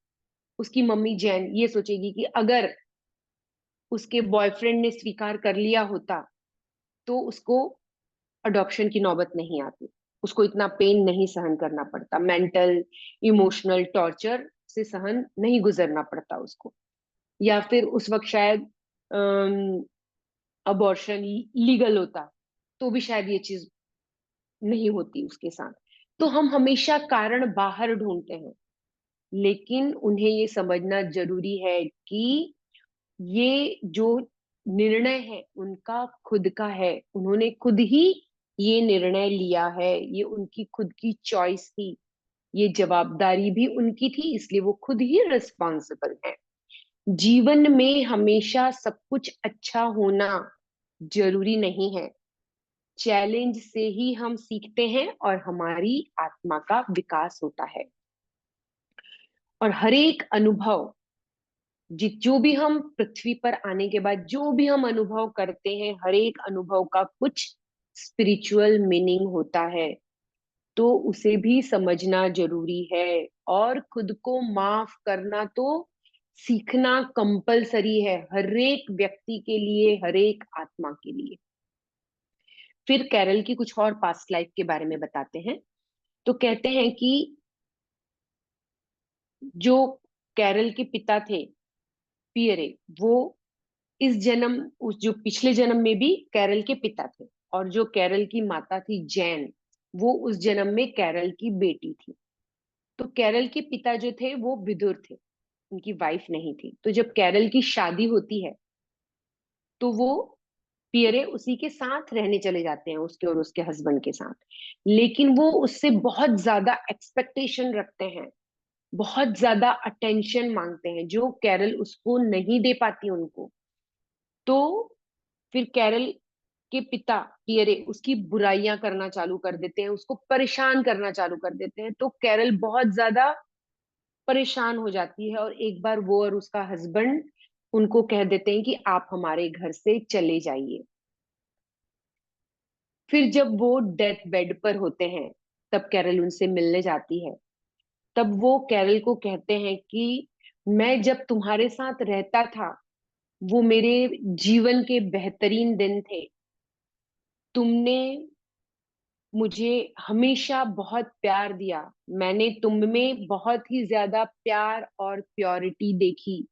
उसकी मम्मी जैन ये सोचेगी कि अगर उसके बॉयफ्रेंड ने स्वीकार कर लिया होता तो उसको अडॉप्शन की नौबत नहीं आती, उसको इतना पेन नहीं सहन करना पड़ता, मेंटल इमोशनल टॉर्चर से सहन नहीं गुजरना पड़ता उसको। या फिर उस वक्त शायद अबॉर्शन लीगल होता तो भी शायद ये चीज नहीं होती उसके साथ। तो हम हमेशा कारण बाहर ढूंढते हैं, लेकिन उन्हें ये समझना जरूरी है कि ये जो निर्णय है उनका खुद का है, उन्होंने खुद ही ये निर्णय लिया है, ये उनकी खुद की चॉइस थी, ये जवाबदारी भी उनकी थी, इसलिए वो खुद ही रिस्पॉन्सिबल है। जीवन में हमेशा सब कुछ अच्छा होना जरूरी नहीं है, चैलेंज से ही हम सीखते हैं और हमारी आत्मा का विकास होता है। और हर एक अनुभव, जो भी हम पृथ्वी पर आने के बाद जो भी हम अनुभव करते हैं, हर एक अनुभव का कुछ स्पिरिचुअल मीनिंग होता है, तो उसे भी समझना जरूरी है। और खुद को माफ करना तो सीखना कंपलसरी है हर एक व्यक्ति के लिए, हर एक आत्मा के लिए। फिर कैरल की कुछ और पास्ट लाइफ के बारे में बताते हैं। तो कहते हैं कि जो कैरल के पिता थे पियरे, वो इस जन्म उस जो पिछले जन्म में भी कैरल के पिता थे, और जो कैरल की माता थी जैन, वो उस जन्म में कैरल की बेटी थी। तो कैरल के पिता जो थे वो विदुर थे, उनकी वाइफ नहीं थी। तो जब कैरल की शादी होती है तो वो पियरे उसी के साथ रहने चले जाते हैं, उसके और उसके हस्बैंड के साथ। लेकिन वो उससे बहुत ज्यादा एक्सपेक्टेशन रखते हैं, बहुत ज्यादा अटेंशन मांगते हैं, जो कैरल उसको नहीं दे पाती उनको। तो फिर कैरल के पिता पियरे उसकी बुराइयां करना चालू कर देते हैं, उसको परेशान करना चालू कर देते हैं। तो कैरल बहुत ज्यादा परेशान हो जाती है, और एक बार वो और उसका हस्बैंड उनको कह देते हैं कि आप हमारे घर से चले जाइए। फिर जब वो डेथ बेड पर होते हैं तब कैरल उनसे मिलने जाती है। तब वो कैरल को कहते हैं कि मैं जब तुम्हारे साथ रहता था वो मेरे जीवन के बेहतरीन दिन थे, तुमने मुझे हमेशा बहुत प्यार दिया, मैंने तुम में बहुत ही ज्यादा प्यार और प्योरिटी देखी।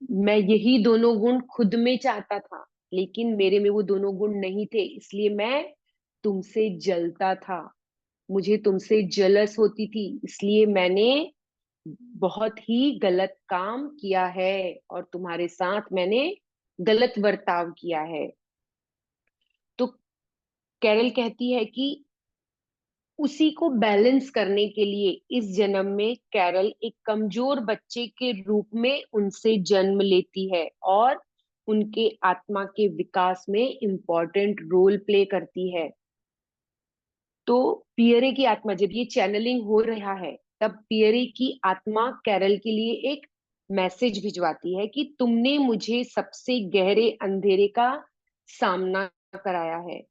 मैं यही दोनों गुण खुद में चाहता था, लेकिन मेरे में वो दोनों गुण नहीं थे, इसलिए मैं तुमसे जलता था, मुझे तुमसे जलस होती थी, इसलिए मैंने बहुत ही गलत काम किया है और तुम्हारे साथ मैंने गलत बर्ताव किया है। तो कैरल कहती है कि उसी को बैलेंस करने के लिए इस जन्म में कैरल एक कमजोर बच्चे के रूप में उनसे जन्म लेती है और उनके आत्मा के विकास में इम्पोर्टेंट रोल प्ले करती है। तो पियरे की आत्मा, जब ये चैनलिंग हो रहा है, तब पियरे की आत्मा कैरल के लिए एक मैसेज भिजवाती है कि तुमने मुझे सबसे गहरे अंधेरे का सामना कराया है,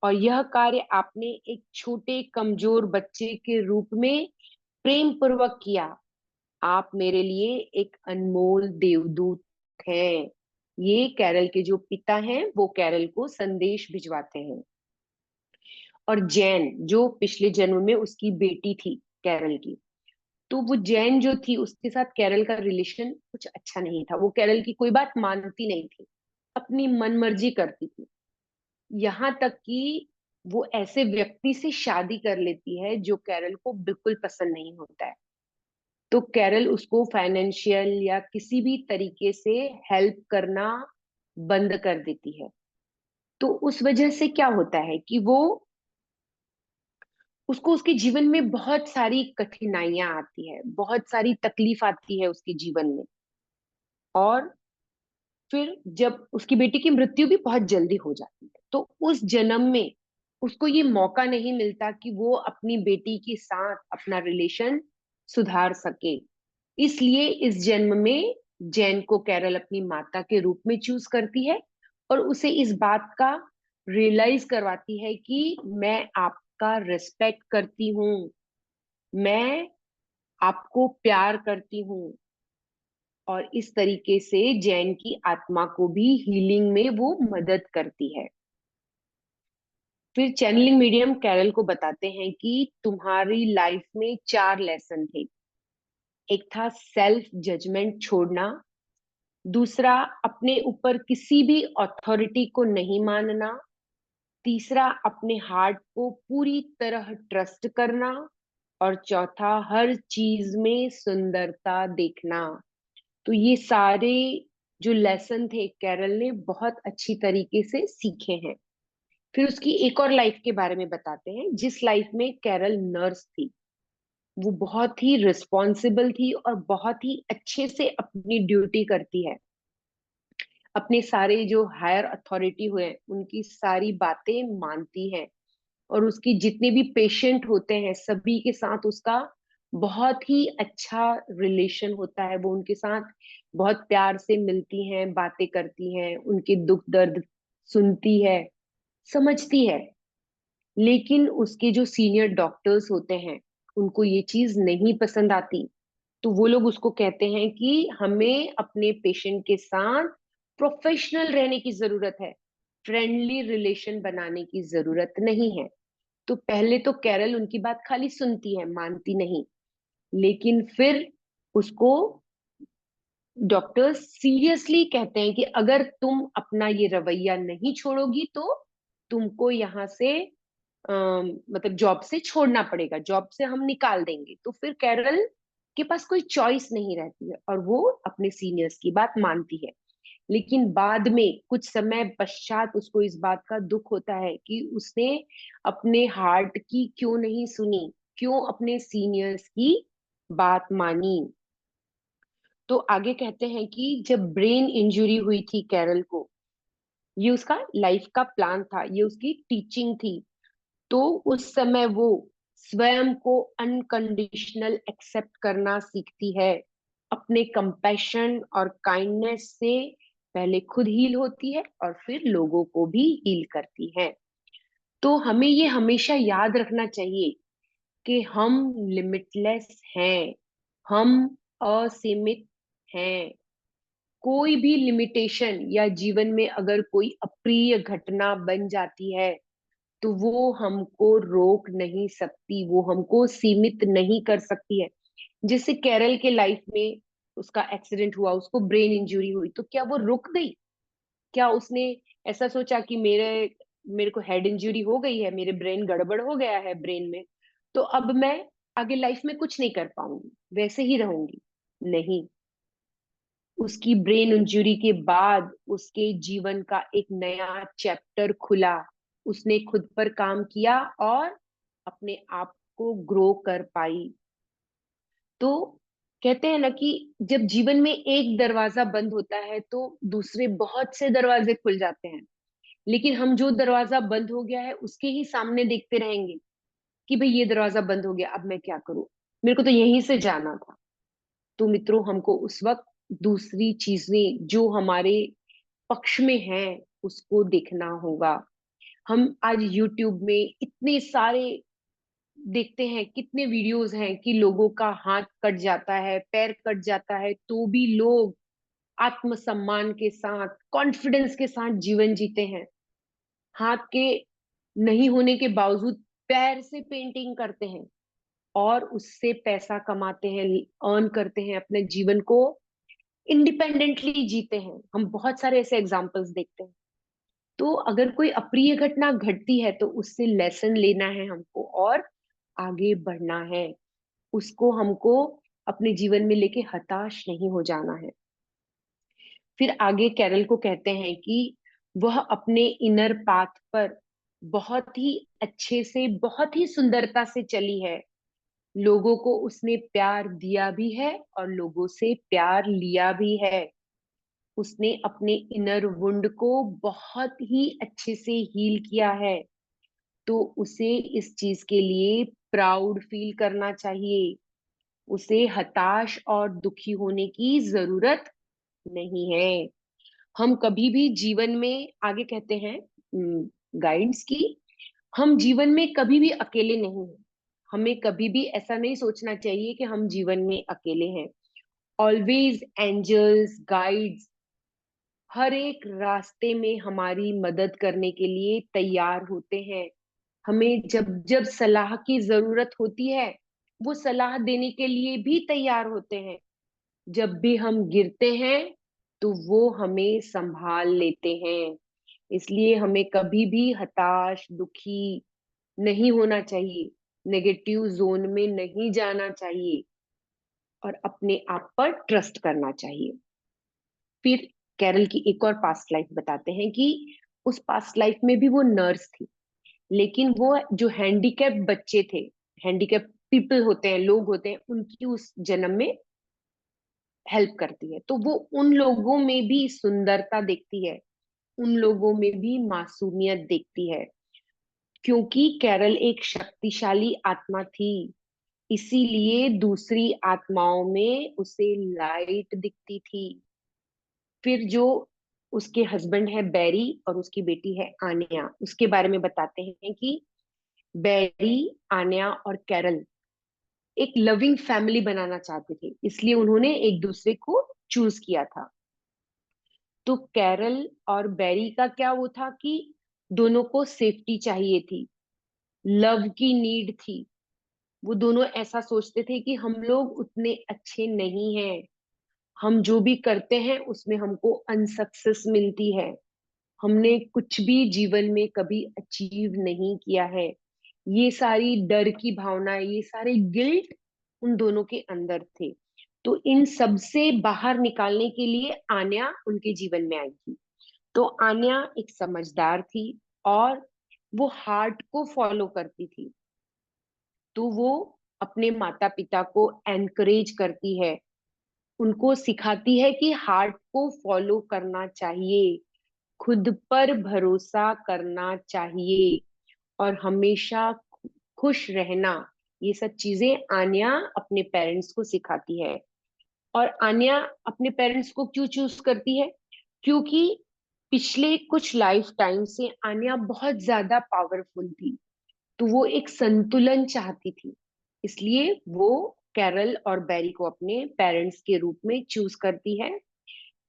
और यह कार्य आपने एक छोटे कमजोर बच्चे के रूप में प्रेम पूर्वक किया। आप मेरे लिए एक अनमोल देवदूत हैं। ये कैरल के जो पिता हैं वो कैरल को संदेश भिजवाते हैं। और जैन जो पिछले जन्म में उसकी बेटी थी कैरल की, तो वो जैन जो थी उसके साथ कैरल का रिलेशन कुछ अच्छा नहीं था, वो कैरल की कोई बात मानती नहीं थी, अपनी मनमर्जी करती थी। यहाँ तक कि वो ऐसे व्यक्ति से शादी कर लेती है जो कैरल को बिल्कुल पसंद नहीं होता है। तो कैरल उसको फाइनेंशियल या किसी भी तरीके से हेल्प करना बंद कर देती है। तो उस वजह से क्या होता है कि वो उसको उसके जीवन में बहुत सारी कठिनाइयां आती है, बहुत सारी तकलीफ आती है उसके जीवन में। और फिर जब उसकी बेटी की मृत्यु भी बहुत जल्दी हो जाती है, तो उस जन्म में उसको ये मौका नहीं मिलता कि वो अपनी बेटी के साथ अपना रिलेशन सुधार सके। इसलिए इस जन्म में जैन को कैरल अपनी माता के रूप में चूज करती है और उसे इस बात का रियलाइज करवाती है कि मैं आपका रिस्पेक्ट करती हूँ, मैं आपको प्यार करती हूँ। और इस तरीके से जैन की आत्मा को भी हीलिंग में वो मदद करती है। फिर चैनलिंग मीडियम कैरल को बताते हैं कि तुम्हारी लाइफ में 4 लेसन थे। एक था सेल्फ जजमेंट छोड़ना, दूसरा अपने ऊपर किसी भी अथॉरिटी को नहीं मानना, तीसरा अपने हार्ट को पूरी तरह ट्रस्ट करना, और चौथा हर चीज में सुंदरता देखना। तो ये सारे जो लेसन थे कैरल ने बहुत अच्छी तरीके से सीखे हैं। फिर उसकी एक और लाइफ के बारे में बताते हैं, जिस लाइफ में कैरल नर्स थी। वो बहुत ही रिस्पॉन्सिबल थी और बहुत ही अच्छे से अपनी ड्यूटी करती है, अपने सारे जो हायर अथॉरिटी हुए उनकी सारी बातें मानती है, और उसकी जितने भी पेशेंट होते हैं सभी के साथ उसका बहुत ही अच्छा रिलेशन होता है। वो उनके साथ बहुत प्यार से मिलती हैं, बातें करती हैं, उनके दुख दर्द सुनती है, समझती है। लेकिन उसके जो सीनियर डॉक्टर्स होते हैं उनको ये चीज नहीं पसंद आती। तो वो लोग उसको कहते हैं कि हमें अपने पेशेंट के साथ प्रोफेशनल रहने की जरूरत है, फ्रेंडली रिलेशन बनाने की जरूरत नहीं है। तो पहले तो कैरल उनकी बात खाली सुनती है, मानती नहीं। लेकिन फिर उसको डॉक्टर्स सीरियसली कहते हैं कि अगर तुम अपना ये रवैया नहीं छोड़ोगी तो तुमको यहाँ से मतलब जॉब से छोड़ना पड़ेगा, जॉब से हम निकाल देंगे। तो फिर कैरल के पास कोई चॉइस नहीं रहती है और वो अपने सीनियर्स की बात मानती है। लेकिन बाद में कुछ समय पश्चात उसको इस बात का दुख होता है कि उसने अपने हार्ट की क्यों नहीं सुनी, क्यों अपने सीनियर्स की बात मानी। तो आगे कहते हैं कि जब ब्रेन इंजरी हुई थी कैरल को, ये उसका लाइफ का प्लान था, ये उसकी टीचिंग थी। तो उस समय वो स्वयं को अनकंडीशनल एक्सेप्ट करना सीखती है, अपने कंपैशन और काइंडनेस से पहले खुद हील होती है और फिर लोगों को भी हील करती है। तो हमें ये हमेशा याद रखना चाहिए कि हम लिमिटलेस हैं, हम असीमित हैं। कोई भी लिमिटेशन या जीवन में अगर कोई अप्रिय घटना बन जाती है तो वो हमको रोक नहीं सकती, वो हमको सीमित नहीं कर सकती है। जैसे केरल के लाइफ में उसका एक्सीडेंट हुआ, उसको ब्रेन इंजरी हुई, तो क्या वो रुक गई? क्या उसने ऐसा सोचा कि मेरे मेरे को हेड इंजरी हो गई है, मेरे ब्रेन गड़बड़ हो गया है ब्रेन में, तो अब मैं आगे लाइफ में कुछ नहीं कर पाऊंगी, वैसे ही रहूंगी? नहीं। उसकी ब्रेन इंजरी के बाद उसके जीवन का एक नया चैप्टर खुला। उसने खुद पर काम किया और अपने आप को ग्रो कर पाई। तो कहते हैं ना कि जब जीवन में एक दरवाजा बंद होता है तो दूसरे बहुत से दरवाजे खुल जाते हैं। लेकिन हम जो दरवाजा बंद हो गया है उसके ही सामने देखते रहेंगे कि भाई ये दरवाजा बंद हो गया, अब मैं क्या करूं, मेरे को तो यहीं से जाना था। तो मित्रों, हमको उस वक्त दूसरी चीजें जो हमारे पक्ष में है उसको देखना होगा। हम आज यूट्यूब में इतने सारे देखते हैं, कितने वीडियोस हैं कि लोगों का हाथ कट जाता है, पैर कट जाता है, तो भी लोग आत्मसम्मान के साथ, कॉन्फिडेंस के साथ जीवन जीते हैं। हाथ के नहीं होने के बावजूद पैर से पेंटिंग करते हैं और उससे पैसा कमाते हैं, अर्न करते हैं, अपने जीवन को इंडिपेंडेंटली जीते हैं। हम बहुत सारे ऐसे एग्जाम्पल्स देखते हैं। तो अगर कोई अप्रिय घटना घटती है तो उससे लेसन लेना है हमको और आगे बढ़ना है। उसको हमको अपने जीवन में लेके हताश नहीं हो जाना है। फिर आगे कैरल को कहते हैं कि वह अपने इनर पाथ पर बहुत ही अच्छे से, बहुत ही सुंदरता से चली है। लोगों को उसने प्यार दिया भी है और लोगों से प्यार लिया भी है। उसने अपने इनर वुंड को बहुत ही अच्छे से हील किया है, तो उसे इस चीज के लिए प्राउड फील करना चाहिए। उसे हताश और दुखी होने की जरूरत नहीं है। हम कभी भी जीवन में, आगे कहते हैं गाइड्स की, हम जीवन में कभी भी अकेले नहीं हैं। हमें कभी भी ऐसा नहीं सोचना चाहिए कि हम जीवन में अकेले हैं। ऑलवेज एंजल्स, गाइड्स हर एक रास्ते में हमारी मदद करने के लिए तैयार होते हैं। हमें जब जब सलाह की जरूरत होती है, वो सलाह देने के लिए भी तैयार होते हैं। जब भी हम गिरते हैं तो वो हमें संभाल लेते हैं। इसलिए हमें कभी भी हताश, दुखी नहीं होना चाहिए, नेगेटिव जोन में नहीं जाना चाहिए और अपने आप पर ट्रस्ट करना चाहिए। फिर कैरल की एक और पास्ट लाइफ बताते हैं कि उस पास्ट लाइफ में भी वो नर्स थी, लेकिन वो जो हैंडीकैप बच्चे थे, हैंडीकैप पीपल होते हैं, लोग होते हैं, उनकी उस जन्म में हेल्प करती है। तो वो उन लोगों में भी सुंदरता देखती है, उन लोगों में भी मासूमियत देखती है, क्योंकि कैरल एक शक्तिशाली आत्मा थी। इसीलिए दूसरी आत्माओं में उसे लाइट दिखती थी। फिर जो उसके हस्बैंड है बैरी और उसकी बेटी है आन्या, उसके बारे में बताते हैं कि बैरी, आन्या और कैरल एक लविंग फैमिली बनाना चाहते थे, इसलिए उन्होंने एक दूसरे को चूज किया था। तो कैरल और बैरी का क्या वो था कि दोनों को सेफ्टी चाहिए थी, लव की नीड थी। वो दोनों ऐसा सोचते थे कि हम लोग उतने अच्छे नहीं हैं, हम जो भी करते हैं उसमें हमको अनसक्सेस मिलती है, हमने कुछ भी जीवन में कभी अचीव नहीं किया है। ये सारी डर की भावना, ये सारे गिल्ट उन दोनों के अंदर थे। तो इन सब से बाहर निकालने के लिए आन्या उनके जीवन में आई थी। तो आन्या एक समझदार थी और वो हार्ट को फॉलो करती थी। तो वो अपने माता पिता को एनकरेज करती है, उनको सिखाती है कि हार्ट को फॉलो करना चाहिए, खुद पर भरोसा करना चाहिए और हमेशा खुश रहना। ये सब चीजें आन्या अपने पेरेंट्स को सिखाती है। और आन्या अपने पेरेंट्स को क्यों चूज करती है? क्योंकि पिछले कुछ लाइफ टाइम से आन्या बहुत ज्यादा पावरफुल थी, तो वो एक संतुलन चाहती थी। इसलिए वो कैरल और बैरी को अपने पेरेंट्स के रूप में चूज करती है।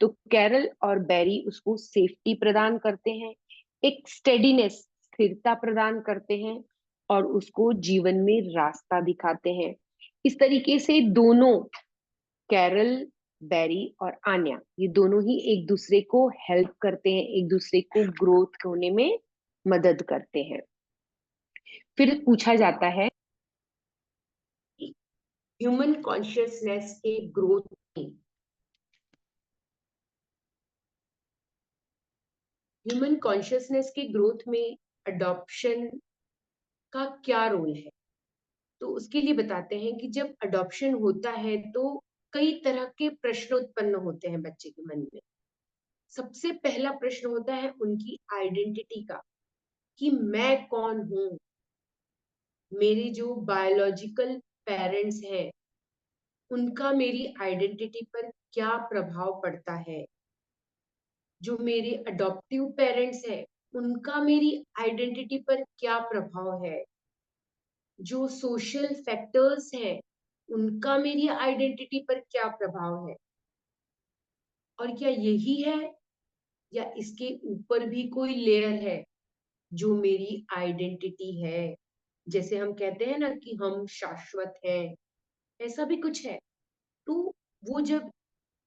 तो कैरल और बैरी उसको सेफ्टी प्रदान करते हैं, एक स्टेडीनेस, स्थिरता प्रदान करते हैं और उसको जीवन में रास्ता दिखाते हैं। इस तरीके से दोनों, कैरल, बैरी और आन्या, ये दोनों ही एक दूसरे को हेल्प करते हैं, एक दूसरे को ग्रोथ होने में मदद करते हैं। फिर पूछा जाता है ह्यूमन कॉन्शियसनेस के ग्रोथ में, ह्यूमन कॉन्शियसनेस के ग्रोथ में अडॉप्शन का क्या रोल है। तो उसके लिए बताते हैं कि जब अडॉप्शन होता है तो कई तरह के प्रश्न उत्पन्न होते हैं बच्चे के मन में। सबसे पहला प्रश्न होता है उनकी आइडेंटिटी का, कि मैं कौन हूं, मेरे जो बायोलॉजिकल पेरेंट्स हैं उनका मेरी आइडेंटिटी पर क्या प्रभाव पड़ता है, जो मेरे अडॉप्टिव पेरेंट्स हैं उनका मेरी आइडेंटिटी पर क्या प्रभाव है, जो सोशल फैक्टर्स हैं उनका मेरी आइडेंटिटी पर क्या प्रभाव है, और क्या यही है या इसके ऊपर भी कोई लेयर है जो मेरी आइडेंटिटी है। जैसे हम कहते हैं ना कि हम शाश्वत हैं, ऐसा भी कुछ है। तो वो जब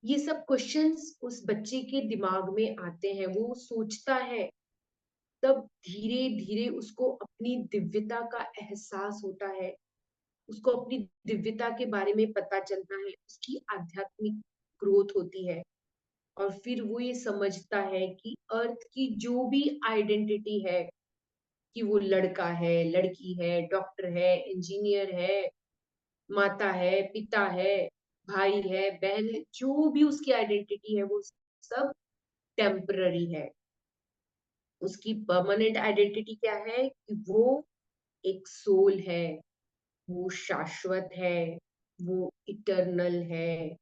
ये सब क्वेश्चंस उस बच्चे के दिमाग में आते हैं, वो सोचता है, तब धीरे धीरे उसको अपनी दिव्यता का एहसास होता है, उसको अपनी दिव्यता के बारे में पता चलता है, उसकी आध्यात्मिक ग्रोथ होती है। और फिर वो ये समझता है कि अर्थ की जो भी आइडेंटिटी है, कि वो लड़का है, लड़की है, डॉक्टर है, इंजीनियर है, माता है, पिता है, भाई है, बहन है, जो भी उसकी आइडेंटिटी है वो सब टेम्पररी है। उसकी परमानेंट आइडेंटिटी क्या है कि वो एक सोल है, वो शाश्वत है, वो इटर्नल है,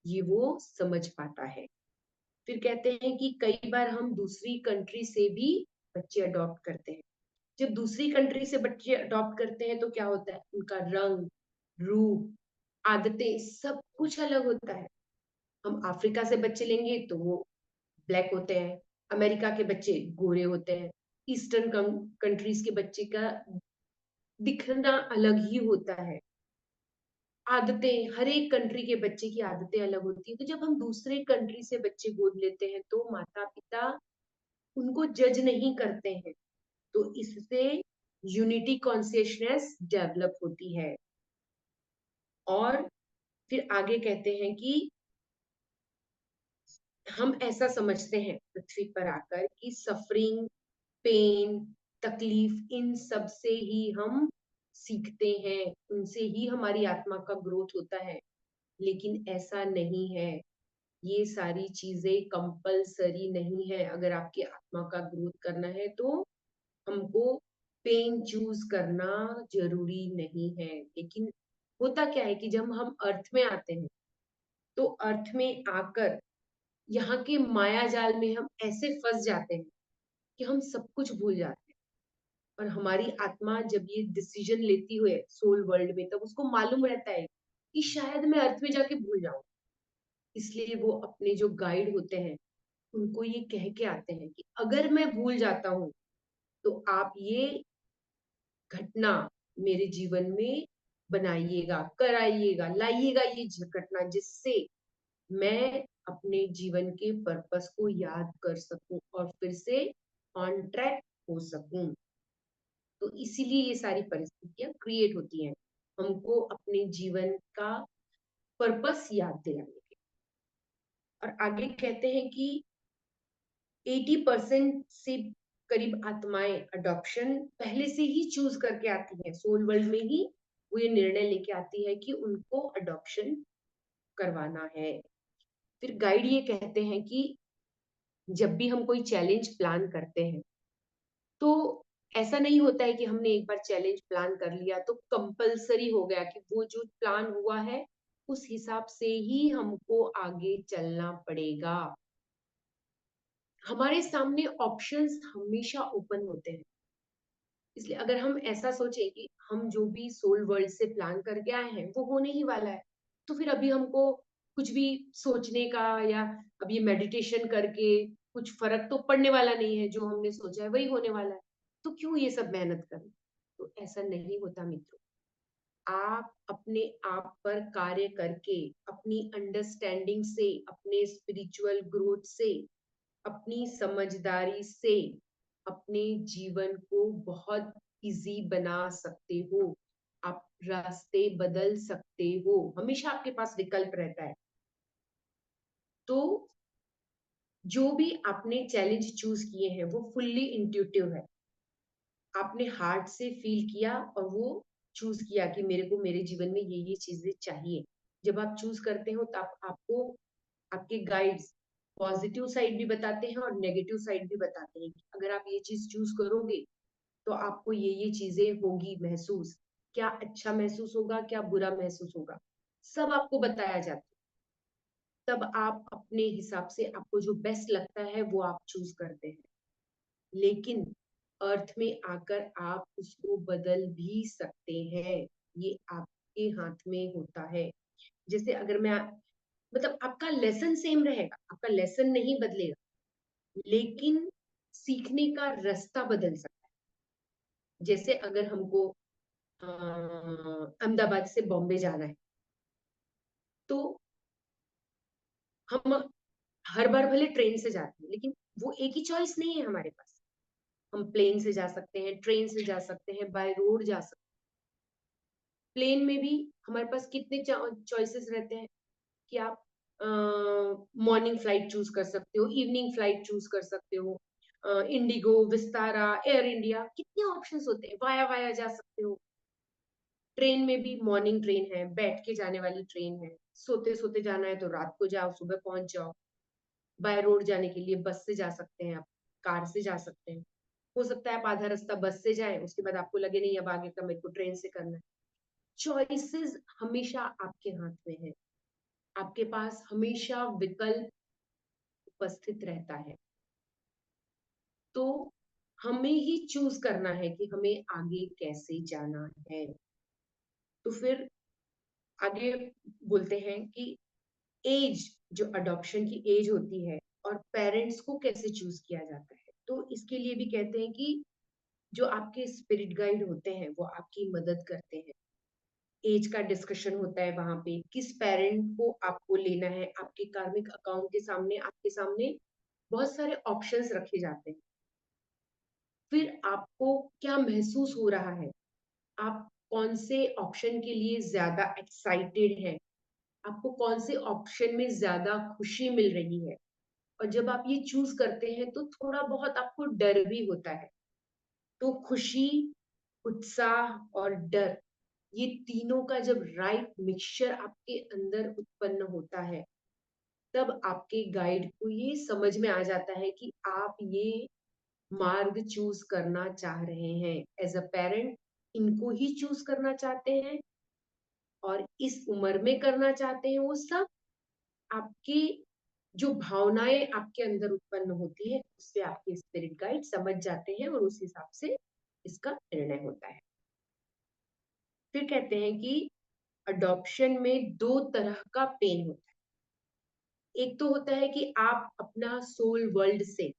ये वो समझ पाता है। फिर कहते हैं कि कई बार हम दूसरी कंट्री से भी बच्चे अडॉप्ट करते हैं। जब दूसरी कंट्री से बच्चे अडॉप्ट करते हैं तो क्या होता है, उनका रंग, रूप, आदतें सब कुछ अलग होता है। हम अफ्रीका से बच्चे लेंगे तो वो ब्लैक होते हैं, अमेरिका के बच्चे गोरे होते हैं, ईस्टर्न कंट्रीज के बच्चे का दिखना अलग ही होता है। आदतें, हर एक कंट्री के बच्चे की आदतें अलग होती है। तो जब हम दूसरे कंट्री से बच्चे गोद लेते हैं तो माता पिता उनको जज नहीं करते हैं, तो इससे यूनिटी कॉन्शियसनेस डेवलप होती है। और फिर आगे कहते हैं कि हम ऐसा समझते हैं पृथ्वी पर आकर कि सफरिंग, पेन, तकलीफ, इन सब से ही हम सीखते हैं, उनसे ही हमारी आत्मा का ग्रोथ होता है। लेकिन ऐसा नहीं है, ये सारी चीजें कंपलसरी नहीं है। अगर आपकी आत्मा का ग्रोथ करना है तो हमको पेन चूज करना जरूरी नहीं है। लेकिन होता क्या है कि जब हम अर्थ में आते हैं तो अर्थ में आकर यहाँ के माया जाल में हम ऐसे फंस जाते हैं कि हम सब कुछ भूल जाते हैं। और हमारी आत्मा जब ये डिसीजन लेती हुए सोल वर्ल्ड में, तब उसको मालूम रहता है कि शायद मैं अर्थ में जाके भूल जाऊं। इसलिए वो अपने जो गाइड होते हैं उनको ये कह के आते हैं कि अगर मैं भूल जाता हूँ तो आप ये घटना मेरे जीवन में बनाइएगा, कराइएगा, लाइएगा ये घटना, जिससे मैं अपने जीवन के पर्पस को याद कर सकूं और फिर से ऑन ट्रैक हो सकूं। तो इसीलिए ये सारी परिस्थितियां क्रिएट होती हैं, हमको अपने जीवन का पर्पस याद दिलाने के। और आगे कहते हैं कि 80% से करीब आत्माएं अडॉप्शन पहले से ही चूज करके आती हैं, सोल वर्ल्ड में ही वो ये निर्णय लेके आती है कि उनको अडॉप्शन करवाना है। फिर गाइड ये कहते हैं कि जब भी हम कोई चैलेंज प्लान करते हैं तो ऐसा नहीं होता है कि हमने एक बार चैलेंज प्लान कर लिया तो कंपलसरी हो गया कि वो जो प्लान हुआ है उस हिसाब से ही हमको आगे चलना पड़ेगा। हमारे सामने ऑप्शंस हमेशा ओपन होते हैं। इसलिए अगर हम ऐसा सोचें कि हम जो भी सोल वर्ल्ड से प्लान करके आए हैं वो होने ही वाला है, तो फिर अभी हमको कुछ भी सोचने का या अब ये मेडिटेशन करके कुछ फर्क तो पड़ने वाला नहीं है, जो हमने सोचा है वही होने वाला है, तो क्यों ये सब मेहनत करें। तो ऐसा नहीं होता मित्रों। आप अपने आप पर कार्य करके, अपनी अंडरस्टैंडिंग से, अपने स्पिरिचुअल ग्रोथ से, अपनी समझदारी से अपने जीवन को बहुत इजी बना सकते हो। आप रास्ते बदल सकते हो, हमेशा आपके पास विकल्प रहता है। तो जो भी आपने चैलेंज चूज किए हैं वो फुल्ली इंट्यूटिव है। आपने हार्ट से फील किया और वो चूज किया कि मेरे को मेरे जीवन में ये चीजें चाहिए। जब आप चूज करते हो तो आपको आपके गाइड्स पॉजिटिव साइड भी बताते हैं और नेगेटिव साइड भी बताते हैं कि अगर आप ये चीज चूज करोगे तो आपको ये चीजें होगी महसूस, क्या अच्छा महसूस होगा, क्या बुरा महसूस होगा, सब आपको बताया जाता है। तब आप अपने हिसाब से आपको जो बेस्ट लगता है वो आप चूज करते हैं। लेकिन अर्थ में आकर आप उसको बदल भी सकते हैं, ये आपके हाथ में होता है। जैसे अगर मैं मतलब आपका लेसन सेम रहेगा, आपका लेसन नहीं बदलेगा, लेकिन सीखने का रास्ता बदल सकता है। जैसे अगर हमको अहमदाबाद से बॉम्बे जाना है तो हम हर बार भले ट्रेन से जाते हैं, लेकिन वो एक ही चॉइस नहीं है हमारे पास। हम प्लेन से जा सकते हैं, ट्रेन से जा सकते हैं, बाय रोड जा सकते हैं। प्लेन में भी हमारे पास कितने चॉइसेस रहते हैं कि आप मॉर्निंग फ्लाइट चूज कर सकते हो, इवनिंग फ्लाइट चूज कर सकते हो, इंडिगो, विस्तारा, एयर इंडिया, कितने ऑप्शंस होते हैं, वाया वाया जा सकते हो। ट्रेन में भी मॉर्निंग ट्रेन है, बैठ के जाने वाली ट्रेन है, सोते सोते जाना है तो रात को जाओ, सुबह पहुंच जाओ। बाय रोड जाने के लिए बस से जा सकते हैं, आप कार से जा सकते हैं। हो सकता है आप आधा रास्ता बस से जाएं, उसके बाद आपको लगे नहीं अब आगे का मेरे को ट्रेन से करना है। चॉइसेस हमेशा आपके हाथ में है, आपके पास हमेशा विकल्प उपस्थित रहता है। तो हमें ही चूज करना है कि हमें आगे कैसे जाना है। तो फिर आगे बोलते हैं कि एज, जो अडॉप्शन की एज होती है और पेरेंट्स को कैसे चूज किया जाता है, तो इसके लिए भी कहते हैं कि जो आपके स्पिरिट गाइड होते हैं वो आपकी मदद करते हैं। एज का डिस्कशन होता है वहां पे, किस पेरेंट को आपको लेना है, आपके कार्मिक अकाउंट के सामने, आपके सामने बहुत सारे ऑप्शंस रखे जाते हैं। फिर आपको क्या महसूस हो रहा है, आप कौन से ऑप्शन के लिए ज्यादा एक्साइटेड हैं, आपको कौन से ऑप्शन में ज्यादा खुशी मिल रही है। और जब आप ये चूज करते हैं तो थोड़ा बहुत आपको डर भी होता है। तो खुशी, उत्साह और डर, ये तीनों का जब राइट मिक्सचर आपके अंदर उत्पन्न होता है, तब आपके गाइड को ये समझ में आ जाता है कि आप ये मार्ग चूज करना चाह रहे हैं। एज अ पेरेंट इनको ही चूज करना चाहते हैं और इस उम्र में करना चाहते हैं। वो सब आपकी जो भावनाएं आपके अंदर उत्पन्न होती है उससे आपके स्पिरिट गाइड समझ जाते हैं और उस हिसाब से इसका निर्णय होता है। फिर कहते हैं कि अडॉप्शन में दो तरह का पेन होता है। एक तो होता है कि आप अपना सोल वर्ल्ड से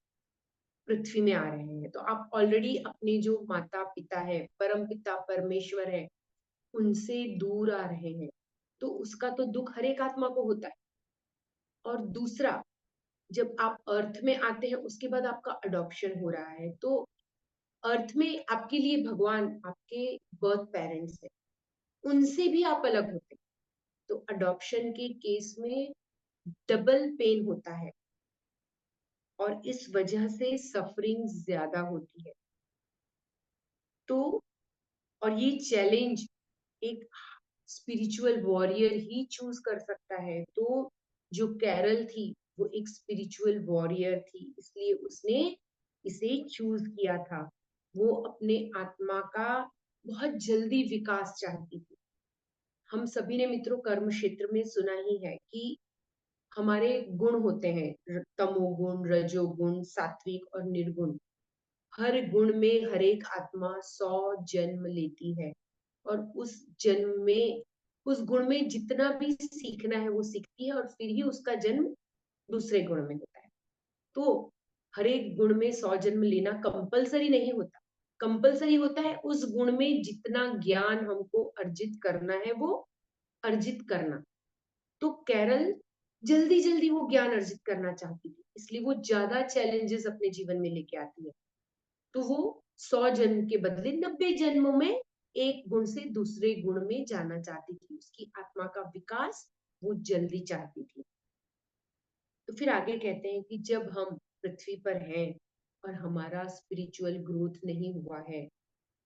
पृथ्वी में आ रहे हैं, तो आप ऑलरेडी अपने जो माता पिता है, परम पिता परमेश्वर है, उनसे दूर आ रहे हैं। तो उसका तो दुख हर एक आत्मा को होता है। और दूसरा, जब आप अर्थ में आते हैं उसके बाद आपका अडॉप्शन हो रहा है, तो अर्थ में आपके लिए भगवान आपके बर्थ पेरेंट्स है, उनसे भी आप अलग होते हैं। तो अडॉप्शन के केस में डबल पेन होता है और इस वजह से सफरिंग ज्यादा होती है। तो और ये चैलेंज एक स्पिरिचुअल वॉरियर ही चूज कर सकता है। तो जो कैरल थी वो एक स्पिरिचुअल वॉरियर थी, इसलिए उसने इसे चूज किया था। वो अपने आत्मा का बहुत जल्दी विकास चाहती थी। हम सभी ने मित्रों कर्म क्षेत्र में सुना ही है कि हमारे गुण होते हैं, तमोगुण, रजोगुण, सात्विक और निर्गुण। हर गुण में हर एक आत्मा 100 जन्म लेती है और उस जन्म में उस गुण में जितना भी सीखना है वो सीखती है और फिर ही उसका जन्म दूसरे गुण में होता है। तो हर एक गुण में 100 जन्म लेना कंपलसरी नहीं होता। कंपलसरी होता है उस गुण में जितना ज्ञान हमको अर्जित करना है वो अर्जित करना। तो कैरल जल्दी जल्दी वो ज्ञान अर्जित करना चाहती थी, इसलिए वो ज्यादा चैलेंजेस अपने जीवन में लेके आती है। तो वो 100 जन्म के बदले 90 जन्मों में एक गुण से दूसरे गुण में जाना चाहती थी। उसकी आत्मा का विकास वो जल्दी चाहती थी। तो फिर आगे कहते हैं कि जब हम पृथ्वी पर हैं और हमारा स्पिरिचुअल ग्रोथ नहीं हुआ है,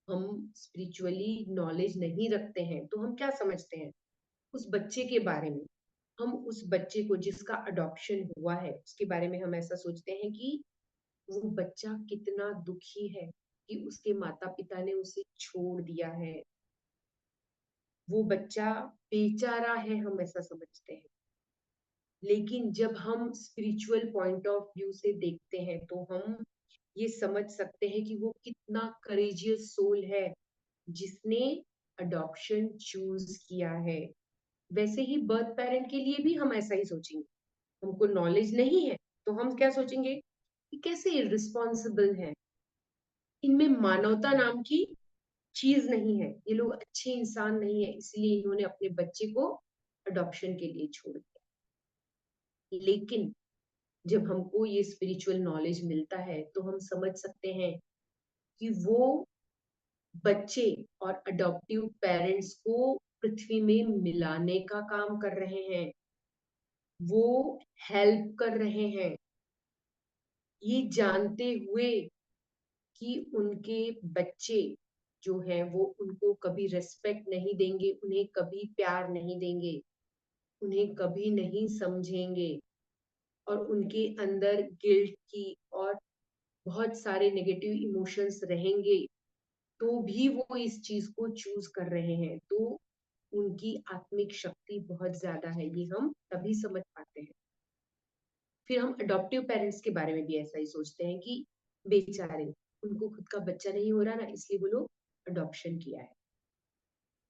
हम स्पिरिचुअली नॉलेज नहीं रखते हैं, तो हम क्या समझते हैं उस बच्चे के बारे में। हम उस बच्चे को जिसका अडॉप्शन हुआ है उसके बारे में हम ऐसा सोचते हैं कि वो बच्चा कितना दुखी है कि उसके माता पिता ने उसे छोड़ दिया है, वो बच्चा बेचारा है, हम ऐसा समझते हैं। लेकिन जब हम स्पिरिचुअल पॉइंट ऑफ व्यू से देखते हैं तो हम ये समझ सकते हैं कि वो कितना करेजियस सोल है जिसने अडॉप्शन चूज किया है। वैसे ही बर्थ पेरेंट के लिए भी हम ऐसा ही सोचेंगे। हमको नॉलेज नहीं है तो हम क्या सोचेंगे कि कैसे इररिस्पॉन्सिबल है, इनमें मानवता नाम की चीज नहीं है, ये लोग अच्छे इंसान नहीं है, इसलिए इन्होंने अपने बच्चे को अडॉप्शन के लिए छोड़ दिया। लेकिन जब हमको ये स्पिरिचुअल नॉलेज मिलता है तो हम समझ सकते हैं कि वो बच्चे और अडॉप्टिव पेरेंट्स को पृथ्वी में मिलाने का काम कर रहे हैं, वो हेल्प कर रहे हैं, ये जानते हुए कि उनके बच्चे जो हैं वो उनको कभी रेस्पेक्ट नहीं देंगे, उन्हें कभी प्यार नहीं देंगे, उन्हें कभी नहीं समझेंगे। और उनके अंदर गिल्ट की और बहुत सारे नेगेटिव इमोशंस रहेंगे, तो भी वो इस चीज को चूज कर रहे हैं, तो उनकी आत्मिक शक्ति बहुत ज्यादा है, ये हम तभी समझ पाते हैं। फिर हम अडॉप्टिव पेरेंट्स के बारे में भी ऐसा ही सोचते हैं कि बेचारे, उनको खुद का बच्चा नहीं हो रहा ना, इसलिए वो लोग अडॉप्शन किया है।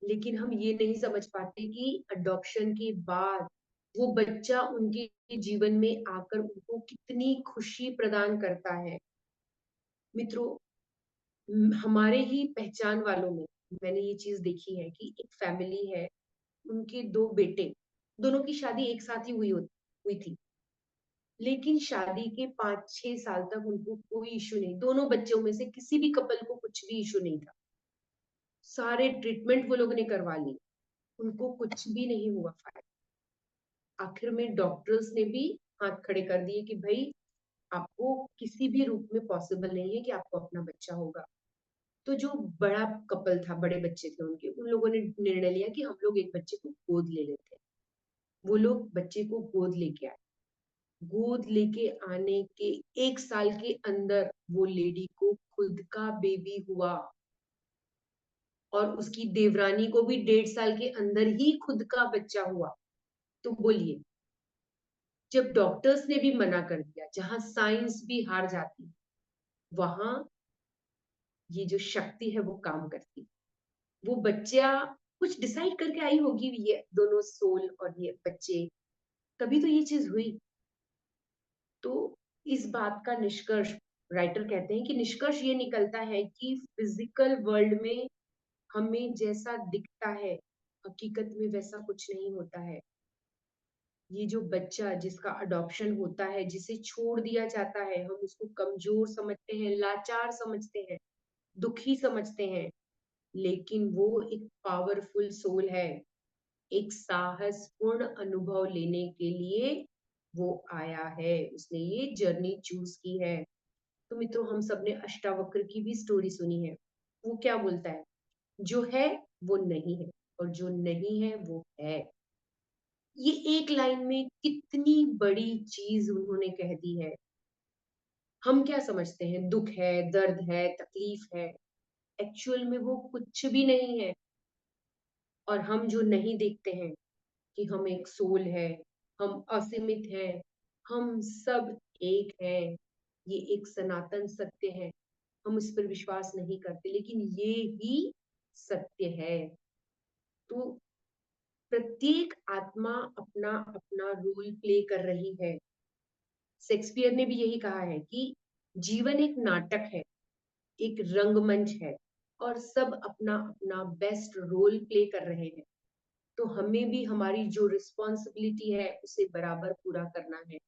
लेकिन हम ये नहीं समझ पाते कि अडॉप्शन के बाद वो बच्चा उनके जीवन में आकर उनको कितनी खुशी प्रदान करता है। मित्रों, हमारे ही पहचान वालों में मैंने ये चीज देखी है कि एक फैमिली है, उनके दो बेटे, दोनों की शादी एक साथ ही हुई थी, लेकिन शादी के 5-6 साल तक उनको कोई इशू नहीं, दोनों बच्चों में से किसी भी कपल को कुछ भी इशू नहीं था। सारे ट्रीटमेंट वो लोगों ने करवा ली, उनको कुछ भी नहीं हुआ फायदा। आखिर में डॉक्टर्स ने भी हाथ खड़े कर दिए कि भाई, आपको किसी भी रूप में पॉसिबल नहीं है कि आपको अपना बच्चा होगा। तो जो बड़ा कपल था, बड़े बच्चे थे उनके, उन लोगों ने निर्णय लिया कि हम लोग एक बच्चे को गोद ले लेते हैं। वो लोग बच्चे को गोद लेके आए। गोद लेके आने के 1 साल के अंदर वो लेडी को खुद का बेबी हुआ, और उसकी देवरानी को भी 1.5 साल के अंदर ही खुद का बच्चा हुआ। तो बोलिए, जब डॉक्टर्स ने भी मना कर दिया, जहां साइंस भी हार जाती, वहां ये जो शक्ति है वो काम करती। वो बच्चा कुछ डिसाइड करके आई होगी, ये दोनों सोल और ये बच्चे, तभी तो ये चीज हुई। तो इस बात का निष्कर्ष, राइटर कहते हैं कि निष्कर्ष ये निकलता है कि फिजिकल वर्ल्ड में हमें जैसा दिखता है, हकीकत में वैसा कुछ नहीं होता है। ये जो बच्चा जिसका अडॉप्शन होता है, जिसे छोड़ दिया जाता है, हम उसको कमजोर समझते हैं, लाचार समझते हैं, दुखी समझते हैं, लेकिन वो एक पावरफुल सोल है। एक साहसपूर्ण अनुभव लेने के लिए वो आया है, उसने ये जर्नी चूज की है। तो मित्रों, हम सबने अष्टावक्र की भी स्टोरी सुनी है। वो क्या बोलता है? जो है वो नहीं है, और जो नहीं है वो है। ये एक लाइन में कितनी बड़ी चीज उन्होंने कह दी है। हम क्या समझते हैं? दुख है, दर्द है, तकलीफ है। एक्चुअल में वो कुछ भी नहीं है। और हम जो नहीं देखते हैं कि हम एक सोल है, हम असीमित हैं, हम सब एक हैं, ये एक सनातन सत्य है। हम इस पर विश्वास नहीं करते, लेकिन ये ही सत्य है। तो प्रत्येक आत्मा अपना अपना रोल प्ले कर रही है। शेक्सपियर ने भी यही कहा है कि जीवन एक नाटक है, एक रंगमंच है, और सब अपना अपना बेस्ट रोल प्ले कर रहे हैं। तो हमें भी हमारी जो रिस्पॉन्सिबिलिटी है उसे बराबर पूरा करना है।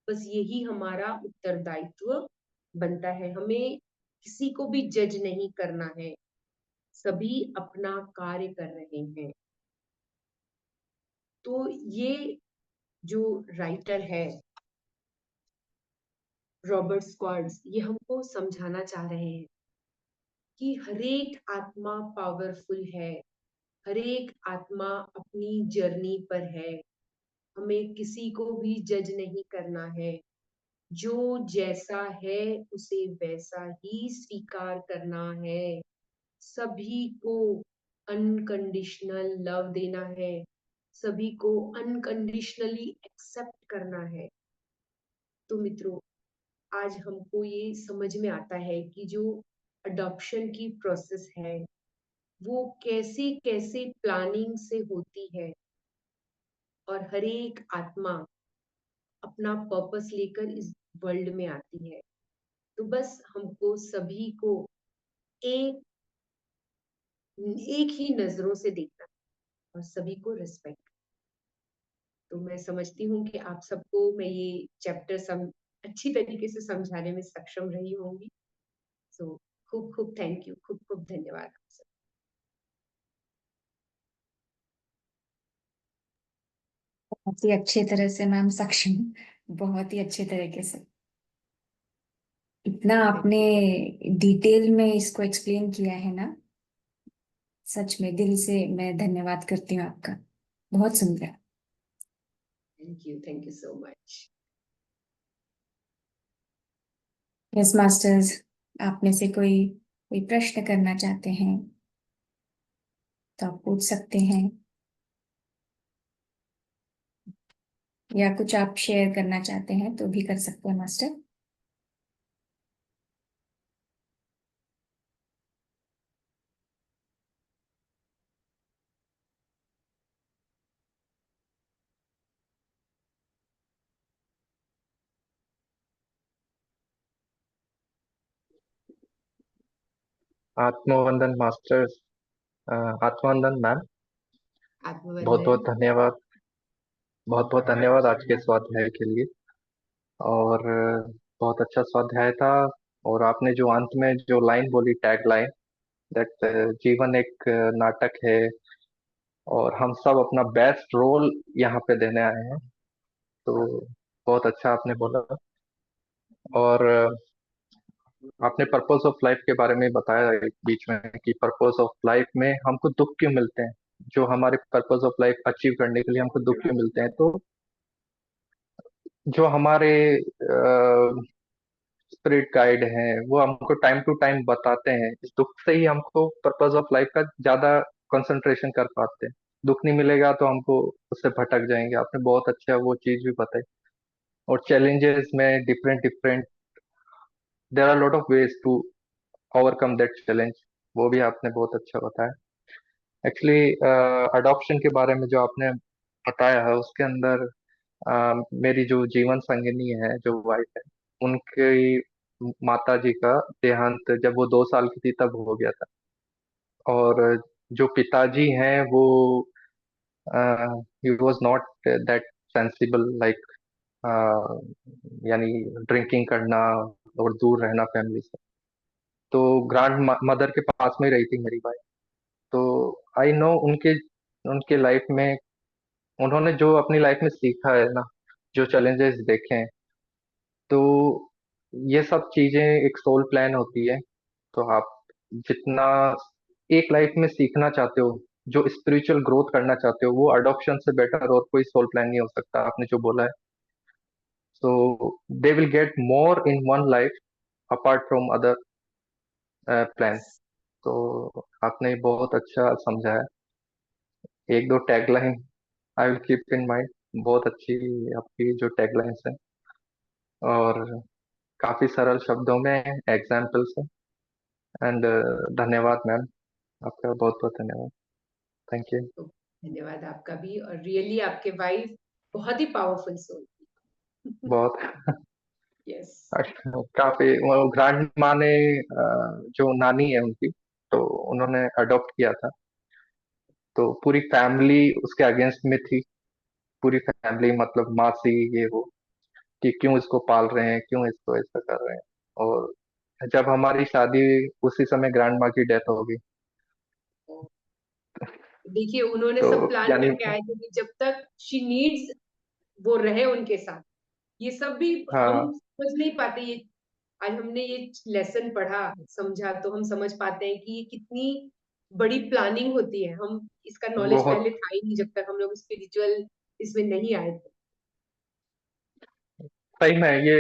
बस यही हमारा उत्तरदायित्व बनता है। हमें किसी को भी जज नहीं करना है, सभी अपना कार्य कर रहे हैं। तो ये जो राइटर है रॉबर्ट स्क्वार्ट्ज, ये हमको समझाना चाह रहे हैं कि हरेक आत्मा पावरफुल है, हरेक आत्मा अपनी जर्नी पर है। हमें किसी को भी जज नहीं करना है। जो जैसा है उसे वैसा ही स्वीकार करना है। सभी को अनकंडीशनल लव देना है, सभी को अनकंडीशनली एक्सेप्ट करना है। तो मित्रों, आज हमको ये समझ में आता है कि जो अडॉप्शन की प्रोसेस है वो कैसे कैसे प्लानिंग से होती है, और हर एक आत्मा अपना पर्पस लेकर इस वर्ल्ड में आती है। तो बस हमको सभी को एक एक ही नजरों से देखना और सभी को रिस्पेक्ट। तो मैं समझती हूँ कि आप सबको मैं ये चैप्टर अच्छी तरीके से समझाने में सक्षम रही होंगी। सो खूब खूब थैंक यू, खूब खूब धन्यवाद आप सब। बहुत ही अच्छे तरह से मैम, सक्षम, बहुत ही अच्छे तरीके से। इतना आपने डिटेल में इसको एक्सप्लेन किया है ना, सच में दिल से मैं धन्यवाद करती हूँ आपका। बहुत सुंदर। Thank you so much. Yes masters, आप में से कोई कोई प्रश्न करना चाहते हैं तो आप पूछ सकते हैं, या कुछ आप शेयर करना चाहते हैं तो भी कर सकते हैं मास्टर। आत्मवंदन मास्टर्स, आत्मवंदन मैम। बहुत बहुत आत्मवंदन। धन्यवाद। बहुत बहुत धन्यवाद आज के स्वाध्याय के लिए। और बहुत अच्छा स्वाध्याय था। और आपने जो अंत में जो लाइन बोली, टैग लाइन, दैट जीवन एक नाटक है और हम सब अपना बेस्ट रोल यहाँ पे देने आए हैं। तो बहुत अच्छा आपने बोला। और आपने पर्पस ऑफ लाइफ के बारे में बताया एक बीच में कि पर्पस ऑफ लाइफ में हमको दुख क्यों मिलते हैं, जो हमारे पर्पस ऑफ लाइफ अचीव करने के लिए हमको दुख क्यों मिलते हैं। तो जो हमारे स्पिरिट गाइड हैं वो हमको टाइम टू टाइम बताते हैं। इस दुख से ही हमको पर्पस ऑफ लाइफ का ज्यादा कंसंट्रेशन कर पाते हैं। दुख नहीं मिलेगा तो हमको उससे भटक जाएंगे। आपने बहुत अच्छा वो चीज भी बताई। और चैलेंजेस में different different, there are lot of ways to overcome that challenge, वो भी आपने बहुत अच्छा बताया। एक्चुअली अडॉप्शन के बारे में जो आपने बताया है उसके अंदर मेरी जो जीवन संगिनी है, जो वाइफ है, उनकी माता जी का देहांत जब वो 2 साल की थी तब हो गया था। और जो पिताजी हैं वो he was not that sensible, like यानी ड्रिंकिंग करना और दूर रहना फैमिली से। तो ग्रैंड मदर के पास में ही रही थी मेरी वाइफ। तो आई नो उनके उनके लाइफ में, उन्होंने जो अपनी लाइफ में सीखा है ना, जो चैलेंजेस देखे हैं, तो ये सब चीजें एक सोल प्लान होती है। तो आप जितना एक लाइफ में सीखना चाहते हो, जो स्पिरिचुअल ग्रोथ करना चाहते हो, वो अडॉप्शन से बेटर और कोई सोल प्लान नहीं हो सकता, आपने जो बोला है। So they will get more in one life apart from other plan. तो आपने बहुत अच्छा समझाया। एक दो tagline I will keep in mind. बहुत अच्छी आपकी जो टैगलाइंस है, और काफी सरल शब्दों में एग्जाम्पल्स है। एंड धन्यवाद मैम, आपका बहुत बहुत धन्यवाद। Thank you. तो धन्यवाद आपका भी। और रियली आपके वाइफ बहुत ही पावरफुल सोल। बहुत यस। काफी ग्रैंड माँ ने जो नानी है उनकी, तो उन्होंने अडॉप्ट किया था। तो पूरी फैमिली उसके अगेंस्ट में थी। पूरी फैमिली मतलब मासी ये वो, कि क्यों इसको पाल रहे हैं, क्यों इसको ऐसा कर रहे हैं। और जब हमारी शादी, उसी समय ग्रैंड माँ की डेथ हो गई। देखिए उन्होंने तो सब प्लान यानी करके आए थे कि जब तक शी नीड्स वो रहे उनके साथ। ये सब भी हम हाँ, समझ नहीं पाते। ये आज हमने ये लेसन पढ़ा, समझा, तो हम समझ पाते हैं कि ये कितनी बड़ी प्लानिंग होती है। हम इसका नॉलेज बहुत पहले था ही नहीं जब तक हम लोग स्पिरिचुअल इसमें नहीं आए थे। सही में ये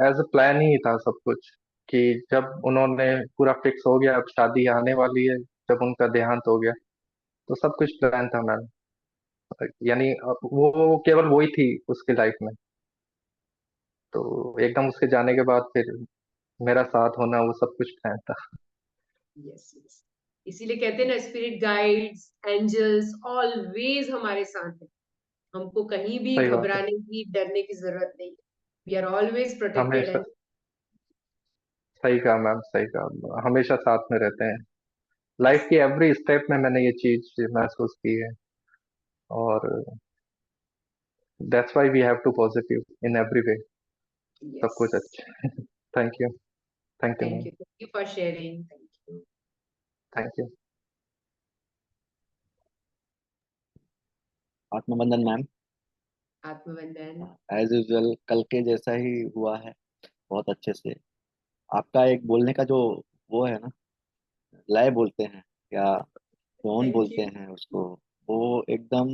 एज अ प्लान ही था सब कुछ। कि जब उन्होंने पूरा फिक्स हो गया, अब शादी आने वाली है, जब उनका देहांत हो गया, तो सब कुछ प्लान था मैम। यानी अब वो केवल वही थी उसकी लाइफ में। तो एकदम उसके जाने के बाद फिर मेरा साथ होना, वो सब कुछ प्लान था। Yes yes. इसीलिए कहते हैं ना, स्पिरिट गाइड्स, एंजल्स ऑलवेज हमारे साथ है। हमको कहीं भी सही बात है। घबराने की, डरने की जरूरत नहीं है। वी आर ऑलवेज प्रोटेक्टेड हमेशा एंड सही कहा मैम, सही कहा, हमेशा साथ में रहते हैं। लाइफ की एवरी स्टेप में मैंने ये चीज महसूस की है। और that's why we have to positive in every way. सब यस। कुछ अच्छा। Thank you. Thank you ma'am. Thank you for sharing. Thank you. Thank you. आत्मबंधन मैम। आत्मवंदन। एज यूजुअल कल के जैसा ही हुआ है, बहुत अच्छे से। आपका एक बोलने का जो वो है ना, लय बोलते हैं या टोन थैंक बोलते यू। हैं उसको, वो एकदम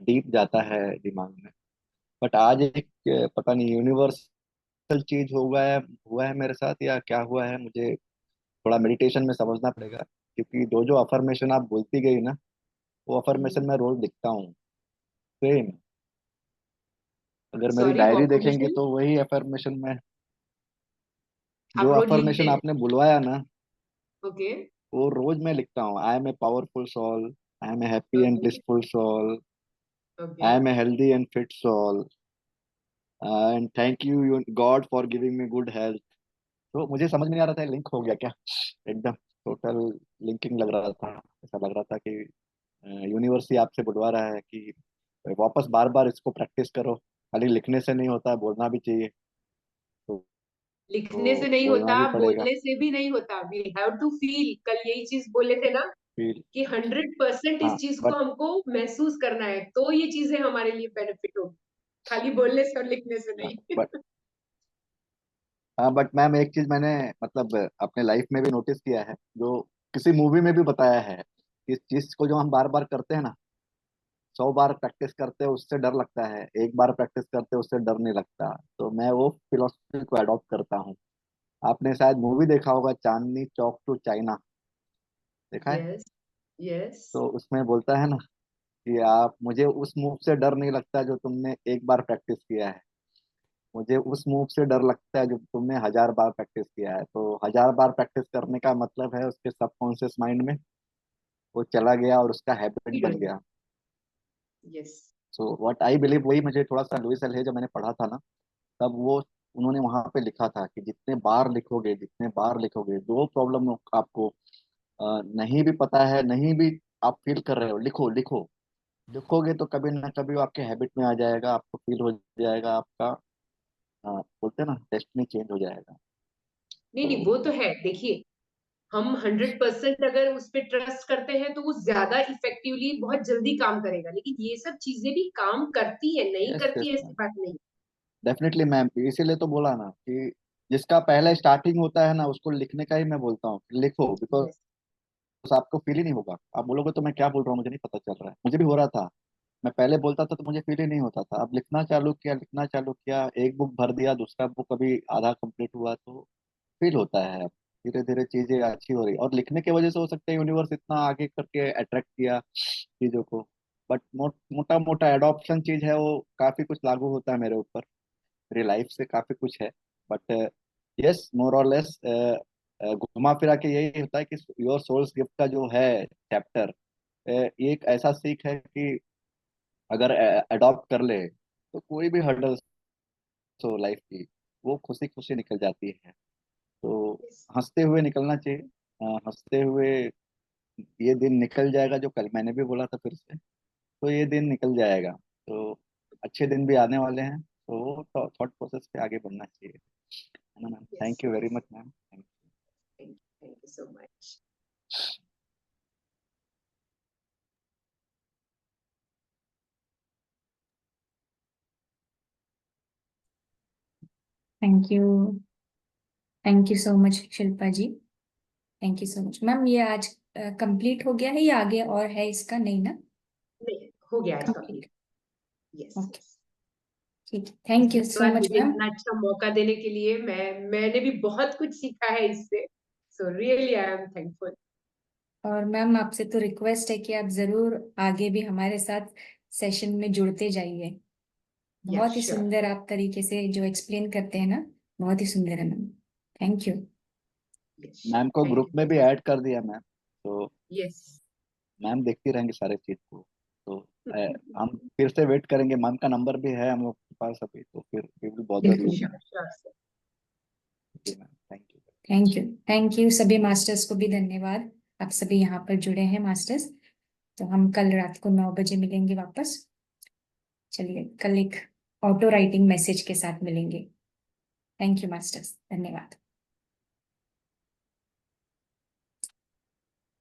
डीप जाता है दिमाग में। बट आज एक पता नहीं यूनिवर्स यूनिवर्सल चीज हुआ है मेरे साथ या क्या हुआ है, मुझे थोड़ा मेडिटेशन में समझना पड़ेगा। क्योंकि जो जो अफर्मेशन आप बोलती गई ना, वो अफर्मेशन मैं रोज लिखता हूँ, सेम। अगर मेरी सॉरी, वो डायरी देखेंगे affirmation तो वही अफर्मेशन में, जो आप रोज लिखते अफर्मेशन हैं? आपने बुलवाया ना, ओके। वो रोज मैं लिखता हूँ। I am a powerful soul, I am a happy and okay. Blissful soul, okay. I am a healthy and fit soul, and thank you God for giving me good health. तो मुझे समझ में नहीं आ रहा था लिंक हो गया क्या, एकदम टोटल लिंकिंग लग रहा था। ऐसा लग रहा था कि यूनिवर्स ही आपसे बुलवा रहा है कि वापस बार बार इसको प्रैक्टिस करो, खाली लिखने से नहीं होता, बोलना भी चाहिए। तो, लिखने से तो नहीं बोलना होता, भी पड़ेगा। बोलने से भी नहीं होता, वी हैव टू फील। कल यही चीज बोले थे ना फील। कि 100% इस हाँ चीज को बट हमको महसूस करना है, तो ये चीजें हमारे लिए बेनिफिट होगी, खाली बोलने से और लिखने से नहीं। बट हाँ बट मैम, एक चीज मैंने मतलब अपने लाइफ में भी नोटिस किया है, जो किसी मूवी में भी बताया है, कि इस चीज को जो हम बार बार करते हैं ना, 100 बार प्रैक्टिस करते हैं उससे डर लगता है, एक बार प्रैक्टिस करते हैं उससे डर नहीं लगता। तो मैं वो फिलोसफी को अडॉप्ट करता हूँ। आपने शायद मूवी देखा होगा, चांदनी चौक टू चाइना, देखा है? यस। यस। तो उसमें बोलता है ना कि आप, मुझे उस मूव से डर नहीं लगता जो तुमने एक बार प्रैक्टिस किया है, मुझे उस मूव से डर लगता है जो तुमने 1000 बार प्रैक्टिस किया है। तो 1000 बार प्रैक्टिस करने का मतलब है उसके सबकॉन्शियस माइंड में वो चला गया और उसका हैबिट बन गया। Yes. So what I believe, वही मुझे थोड़ा सा लुइस एल, जब मैंने पढ़ा था ना, तब वो उन्होंने वहां पे लिखा था कि जितने बार लिखोगे, जितने बार लिखोगे, जो प्रॉब्लम आपको नहीं भी पता है, नहीं भी आप फील कर रहे हो, लिखो लिखो। लिखोगे तो कभी ना कभी वो आपके हैबिट में आ जाएगा, आपको फील हो जाएगा, आपका बोलते हैं ना, डेस्टिनी चेंज हो जाएगा। नहीं तो नहीं, वो तो है। देखिए, हम 100% अगर उस पे ट्रस्ट करते हैं तो वो ज्यादा इफेक्टिवली बहुत जल्दी काम करेगा, लेकिन ये सब चीजें भी काम करती है, नहीं यस यस करती ऐसी मैम, बात नहीं। डेफिनेटली मैम, इसीलिए तो बोला ना कि जिसका पहले स्टार्टिंग होता है ना, उसको लिखने का ही मैं बोलता हूँ, लिखो। Because yes. आपको फील ही नहीं होगा, आप बोलोगे तो मैं क्या बोल रहा हूँ मुझे नहीं पता चल रहा है। मुझे भी हो रहा था, मैं पहले बोलता था तो मुझे फील ही नहीं होता था। अब लिखना चालू किया, लिखना चालू किया, एक बुक भर दिया, दूसरा बुक अभी आधा कंप्लीट हुआ, तो फील होता है। अब धीरे धीरे चीजें अच्छी हो रही, और लिखने की वजह से हो सकता है यूनिवर्स इतना आगे करके अट्रैक्ट किया चीजों को। बट मोटा मोटा एडॉप्शन चीज है, वो काफी कुछ लागू होता है मेरे ऊपर, मेरी लाइफ से काफी कुछ है। बट यस, मोर और लेस घुमा फिरा के यही होता है कि योर सोल्स गिफ्ट का जो है चैप्टर, ये एक ऐसा सीख है कि अगर अडॉप्ट कर ले तो कोई भी हर्डल्स हो लाइफ की, वो खुशी खुशी निकल जाती है। तो हंसते हुए निकलना चाहिए। हंसते हुए ये दिन निकल जाएगा, जो कल मैंने भी बोला था फिर से, तो ये दिन निकल जाएगा। तो अच्छे दिन भी आने वाले हैं, तो वो थॉट प्रोसेस पे आगे बढ़ना चाहिए, है ना ma'am? Yes. Thank you very much ma'am, thank thank you so much. Thank you so much Shilpa ji. Thank you so much ma'am. ये आज कंप्लीट हो गया है या आगे और है इसका? नहीं ना, नहीं, हो गया आज complete. Complete. Yes. Okay, yes. ठीक। थैंक यू सो धन्यवाद मच मुझे मैम। इतना अच्छा मौका देने के लिए। मैंने भी बहुत कुछ सीखा है इससे, so really I am thankful. और मैम आपसे तो रिक्वेस्ट है कि आप जरूर आगे भी हमारे साथ सेशन में जुड़ते जाइए। या बहुत ही श्योर। सुंदर आप तरीके से जो एक्सप्लेन करते हैं ना, बहुत ही सुंदर है ma'am. Thank you. Yes sure, ma'am को थैंक ग्रुप यू में वेरी भी मच। ऐड कर दिया मैम, तो यस। मैम देखती रहेंगे सारे चीज को। तो हम फिर से वेट करेंगे, मैम का नंबर भी है हम लोग के पास अभी, तो फिर वी विल बॉदर बिल्कुल। You ma'am. Sure sure sir. जी ma'am, thank you. Thank you. Thank you सभी मास्टर्स को भी धन्यवाद। आप सभी यहाँ पर जुड़े हैं मास्टर्स। तो हम कल रात को 9 बजे मिलेंगे वापस। चलिए, कल एक ऑटो राइटिंग मैसेज के साथ मिलेंगे। थैंक यू मास्टर्स, धन्यवाद।